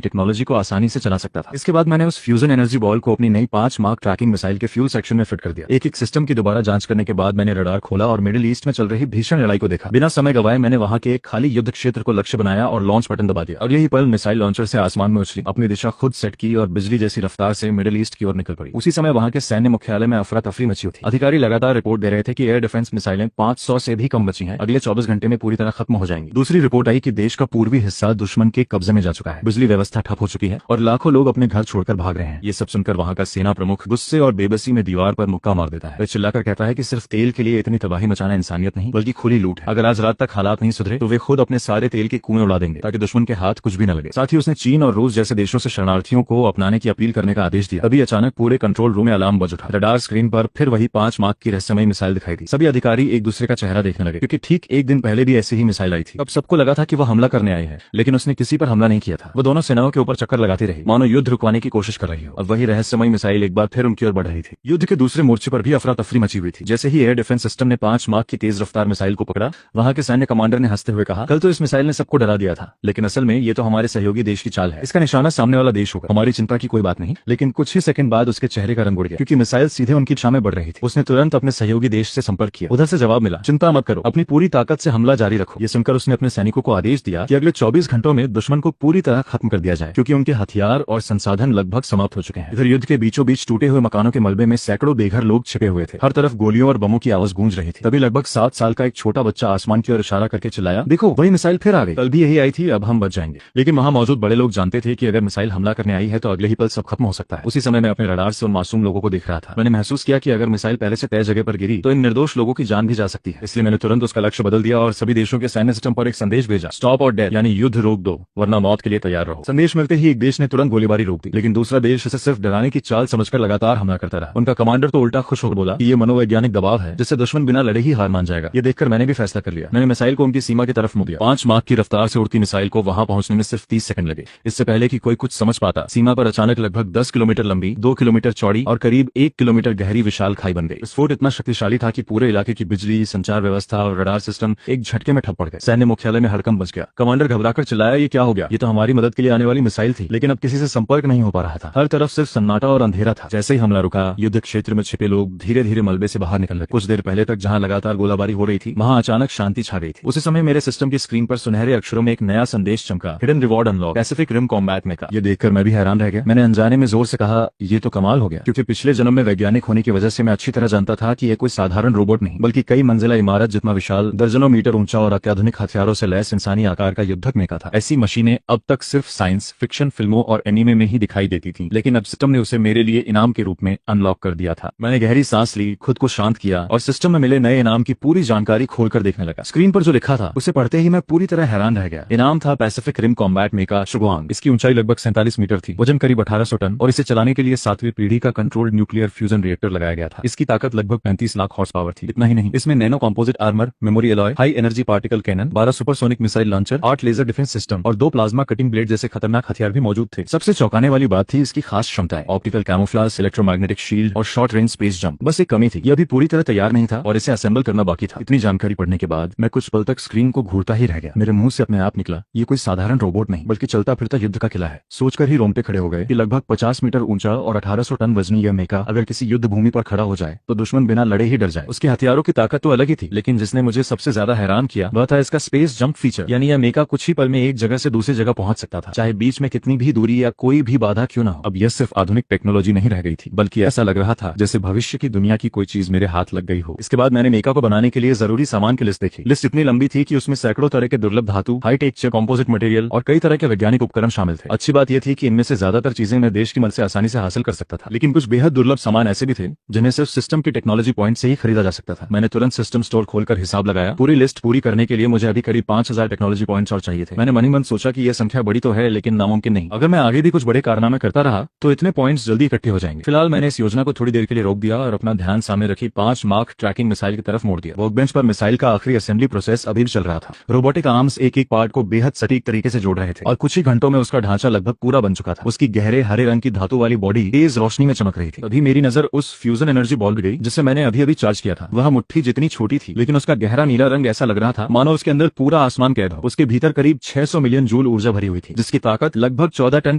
टेक्नोलॉजी को आसानी से चला सकता था। इसके बाद मैंने उस फ्यूजन एनर्जी बॉल को अपनी नई 5 मार्क ट्रैकिंग मिसाइल के फ्यूल सेक्शन में फिट कर दिया। एक सिस्टम की दोबारा जांच करने के बाद मैंने रडार खोला और मिडिल ईस्ट में चल रही भीषण लड़ाई को देखा। बिना समय गवाए मैंने वहां के एक खाली युद्ध क्षेत्र को लक्ष्य बनाया और लॉन्च बटन दबा दिया। अगले ही पल मिसाइल लॉन्चर से आसमान में उछली, अपनी दिशा खुद सेट की और बिजली जैसी रफ्तार से मिडिल ईस्ट की ओर निकल पड़ी। उसी समय वहां के सैन्य मुख्यालय में अफरा तफरी मची हुई थी। अधिकारी लगातार रिपोर्ट दे रहे थे कि एयर डिफेंस मिसाइलें 500 से भी कम बची हैं, अगले 24 घंटे में पूरी तरह खत्म हो जाएंगी। दूसरी रिपोर्ट आई कि देश का पूर्वी हिस्सा दुश्मन के कब्जे में जा चुका है, बिजली व्यवस्था ठप हो चुकी है और लाखों लोग अपने घर छोड़कर भाग रहे हैं। ये सब सुनकर वहां का सेना प्रमुख गुस्से और बेबसी में दीवार पर मुक्का मार देता है। वह चिल्लाकर कहता है कि सिर्फ तेल के लिए इतनी तबाही मचाना इंसानियत नहीं बल्कि खुली लूट है। अगर आज रात तक हालात नहीं सुधरे तो वे खुद अपने सारे तेल के कुएं उड़ा देंगे ताकि दुश्मन के हाथ कुछ भी न लगे। साथ ही उसने चीन और रूस जैसे देशों से शरणार्थियों को अपनाने की अपील करने का आदेश दिया। अभी अचानक पूरे कंट्रोल रूम में अलार्म बज उठा। रडार स्क्रीन पर फिर वही 5 मार्क की रहस्यमयी मिसाइल दिखाई दी। सभी अधिकारी एक दूसरे का चेहरा देखने लगे क्योंकि ठीक एक दिन पहले भी ऐसी ही मिसाइल आई थी। अब सबको लगा था कि वह हमला करने आई है, लेकिन उसने किसी पर हमला नहीं किया था। वो दोनों सेनाओं के ऊपर चक्कर लगाती रही, मानो युद्ध रुकवाने की कोशिश कर रही हो। अब वही रहस्यमयी मिसाइल एक बार फिर उनकी ओर बढ़ रही थी। युद्ध के दूसरे मोर्चे पर भी अफरा तफरी मची हुई थी। जैसे ही एयर डिफेंस सिस्टम ने 5 मार्क की तेज रफ्तार मिसाइल को पकड़ा, वहां के सैन्य कमांडर ने हंसते हुए कहा, कल तो इस मिसाइल ने सबको डरा दिया था, लेकिन असल में ये तो हमारे सहयोगी देश की चाल है। इसका निशाना सामने वाला देश होगा, हमारी चिंता की कोई बात नहीं। लेकिन कुछ ही सेकंड बाद उसके चेहरे का रंग उड़ गया क्योंकि मिसाइल सीधे उनकी दिशा में बढ़ रही थी। उसने तुरंत अपने सहयोगी देश से संपर्क किया। उधर से जवाब मिला, चिंता मत करो, अपनी पूरी ताकत से हमला जारी रखो। ये सुनकर उसने अपने सैनिकों को आदेश दिया कि अगले 24 घंटों में दुश्मन को पूरी तरह खत्म कर दिया जाए क्योंकि उनके हथियार और संसाधन लगभग समाप्त हो चुके हैं। इधर युद्ध के बीचों बीच टूटे हुए मकानों के मलबे में सैकड़ों बेघर लोग छिपे हुए थे। हर तरफ गोलियों और बमों की आवाज गूंज रही थी। तभी लगभग 7 साल का एक छोटा बच्चा आसमान की ओर इशारा करके चिल्लाया, देखो वही मिसाइल फिर आ गई, कल भी यही आई थी, अब हम बच जाएंगे। लेकिन वहां मौजूद बड़े लोग जानते थे कि अगर मिसाइल हमला करने आई है तो अगले ही पल सब खत्म हो सकता है। उसी समय मैं अपने रडार से उन मासूम लोगों को देख रहा था। मैंने महसूस किया कि अगर मिसाइल पहले से तय जगह पर गिरी तो इन निर्दोष लोगों की जान भी जा सकती है। इसलिए मैंने तुरंत उसका लक्ष्य बदल दिया और सभी देशों के सैन्य सिस्टम पर एक संदेश भेजा, स्टॉप और डेथ, यानी युद्ध रोक दो वरना मौत के लिए तैयार रहो। संदेश मिलते ही एक देश ने तुरंत गोलीबारी रोक दी, लेकिन दूसरा देश इसे सिर्फ डराने की चाल समझकर लगातार हमला करता रहा। उनका कमांडर तो उल्टा खुश होकर बोला कि ये मनोवैज्ञानिक दबाव है जिससे दुश्मन बिना लड़े ही हार मान जाएगा। ये देखकर मैंने भी फैसला कर लिया। मैंने मिसाइल को उनकी सीमा की तरफ मुड़ दिया। 5 मार्क की रफ्तार से उड़ती मिसाइल को वहां पहुंचने में सिर्फ 30 सेकंड लगे। इससे पहले कि कोई कुछ समझ पाता, सीमा पर अचानक लगभग 10 किलोमीटर लंबी, 2 किलोमीटर चौड़ी और करीब 1 किलोमीटर गहरी विशाल खाई बन गई। विस्फोट इतना शक्तिशाली था कि पूरे इलाके की बिजली, संचार व्यवस्था और रडार सिस्टम एक झटके में ठप पड़ गए। सैन्य मुख्यालय में हड़कंप मच गया। कमांडर घबराकर चिल्लाया, ये क्या हो गया, ये तो हमारी मदद के लिए आने वाली मिसाइल थी, लेकिन अब किसी से संपर्क नहीं हो पा रहा था। हर तरफ सिर्फ सन्नाटा और अंधेरा था। जैसे ही हमला रुका, युद्ध क्षेत्र में छिपे लोग धीरे धीरे मलबे से बाहर निकल रहे। कुछ देर पहले तक जहां लगातार गोलाबारी हो रही थी, वहां अचानक शांति छा गई थी। उसी समय मेरे सिस्टम की स्क्रीन पर सुनहरे अक्षरों में एक नया संदेश चमका, hidden reward unlock, Pacific Rim combat mecha. ये देखकर मैं भी हैरान रह गया। मैंने अनजाने में जोर से कहा, ये तो कमाल हो गया, क्योंकि पिछले जन्म में वैज्ञानिक होने की वजह से मैं अच्छी तरह जानता था कि ये कोई साधारण रोबोट नहीं, बल्कि कई मंजिला इमारत जितना विशाल, दर्जनों मीटर ऊंचा और अत्याधुनिक हथियारों से लैस इंसानी आकार का युद्धक मेका था। ऐसी मशीनें अब तक सिर्फ साइंस फिक्शन फिल्मों और एनीमे में ही दिखाई देती थी, लेकिन अब सिस्टम ने उसे मेरे लिए इनाम के रूप में अनलॉक कर दिया था। मैंने गहरी सांस ली, खुद को शांत किया और सिस्टम में मिले नए इनाम की पूरी जानकारी खोलकर देखने लगा। स्क्रीन पर जो लिखा था उसे पढ़ते ही मैं पूरी तरह हैरान रह गया। इनाम था पैसिफिक रिम कॉम्बैट मेका शुगवांग। इसकी ऊंचाई लगभग 47 मीटर थी, वजन करीब 1800 टन और इसे चलाने के लिए 7वीं पीढ़ी का कंट्रोल्ड न्यूक्लियर फ्यूजन रिएक्टर लगाया गया था। इसकी ताकत लगभग 35 लाख हॉर्स पावर थी। इतना ही नहीं, इसमें nano composite armour, memory alloy, high energy particle cannon, 12 supersonic missile launcher, 8 laser defence system और 2 प्लाज्मा कटिंग ब्लेड जैसे खतरनाक हथियार भी मौजूद थे। सबसे चौंकाने वाली बात थी इसकी खास क्षमताएं, ऑप्टिकल कैमोफ्लेज, इलेक्ट्रोमैग्नेटिक शील्ड और शॉर्ट रेंज स्पेस जंप। बस एक कमी थी, यह अभी पूरी तरह तैयार नहीं था और इसे असेंबल करना बाकी था। इतनी जानकारी पढ़ने के बाद मैं कुछ पल तक स्क्रीन को घूरता ही रह गया। मेरे मुंह से अपने आप निकला, ये कोई साधारण रोबोट नहीं, बल्कि चलता फिरता युद्ध का किला है। सोचकर ही रोंगटे खड़े हो गए कि लगभग 50 मीटर ऊंचा और 1800 टन वजनी यह मेका अगर किसी युद्ध भूमि पर खड़ा हो जाए तो दुश्मन बिना लड़े ही डर जाए। उसके हथियारों की ताकत तो अलग ही थी, लेकिन जिसने मुझे सबसे ज्यादा हैरान किया वह था इसका स्पेस जंप फीचर। यानी यह मेका कुछ ही पल में एक जगह से दूसरी जगह पहुंच सकता था, चाहे बीच में कितनी भी दूरी या कोई भी बाधा क्यों ना हो। अब यह सिर्फ आधुनिक टेक्नोलॉजी नहीं रह गई थी, बल्कि ऐसा लग रहा था जैसे भविष्य की दुनिया की कोई चीज मेरे हाथ लग गई हो। इसके बाद मैंने मेका को बनाने के लिए जरूरी सामान की लिस्ट देखी। लिस्ट इतनी लंबी थी कि उसमें सैकड़ों तरह के दुर्लभ धातु, हाई टेक्सचर कॉम्पोजिट मटेरियल और कई तरह के वैज्ञानिक उपकरण शामिल थे। अच्छी बात यह थी कि इनमें से ज्यादातर चीजें मैं देश की मदद से आसानी से हासिल कर सकता था, लेकिन कुछ बेहद दुर्लभ सामान ऐसे भी थे जिन्हें सिर्फ सिस्टम की टेक्नोलॉजी पॉइंट से ही खरीदा जा सकता था। मैंने तुरंत सिस्टम स्टोर खोलकर हिसाब लगाया। पूरी लिस्ट पूरी करने के लिए मुझे अभी करीब 5000 टेक्नोलॉजी पॉइंट्स और चाहिए थे। मैंने मन ही मन सोचा कि यह संख्या बड़ी तो है, लेकिन नामुमकिन नहीं। अगर मैं आगे भी कुछ बड़े कारनामे करता रहा तो इतने पॉइंट्स जल्दी इकट्ठे हो जाएंगे। फिलहाल मैंने इस योजना को थोड़ी देर के लिए रोक दिया और अपना ध्यान सामने रखी 5 मार्क ट्रैकिंग मिसाइल की तरफ मोड़ दिया। वर्कबेंच पर मिसाइल का आखिरी असेंबली प्रोसेस अभी भी चल रहा था। रोबोटिक आर्म्स एक एक पार्ट को बेहद सटीक तरीके से जोड़ रहे थे और कुछ ही घंटों में उसका ढांचा लगभग पूरा बन चुका था। उसकी गहरे हरे रंग की धातु वाली बॉडी तेज रोशनी में चमक रही थी। तभी मेरी नजर उस फ्यूजन एनर्जी बॉल पर गई जिसे मैंने अभी अभी चार्ज किया था। वह मुट्ठी जितनी छोटी थी, लेकिन उसका गहरा नीला रंग ऐसा लग रहा था मानो उसके अंदर पूरा आसमान कैद हो। उसके भीतर करीब 600 मिलियन जूल ऊर्जा भरी हुई थी, जिसकी ताकत लगभग 14 टन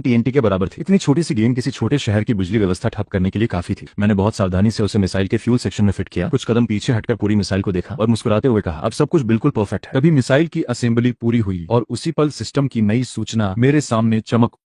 टीएनटी के बराबर थी। इतनी छोटी सी गेंद किसी छोटे शहर की बिजली व्यवस्था ठप करने के लिए काफी थी। मैंने बहुत सावधानी से उसे मिसाइल के फ्यूल सेक्शन में फिट किया, कुछ कदम पीछे हटकर पूरी मिसाइल को देखा और मुस्कुराते हुए कहा, अब सब कुछ बिल्कुल परफेक्ट है। तभी मिसाइल की असेंबली पूरी हुई और उसी पल सिस्टम की नई सूचना मेरे सामने चमक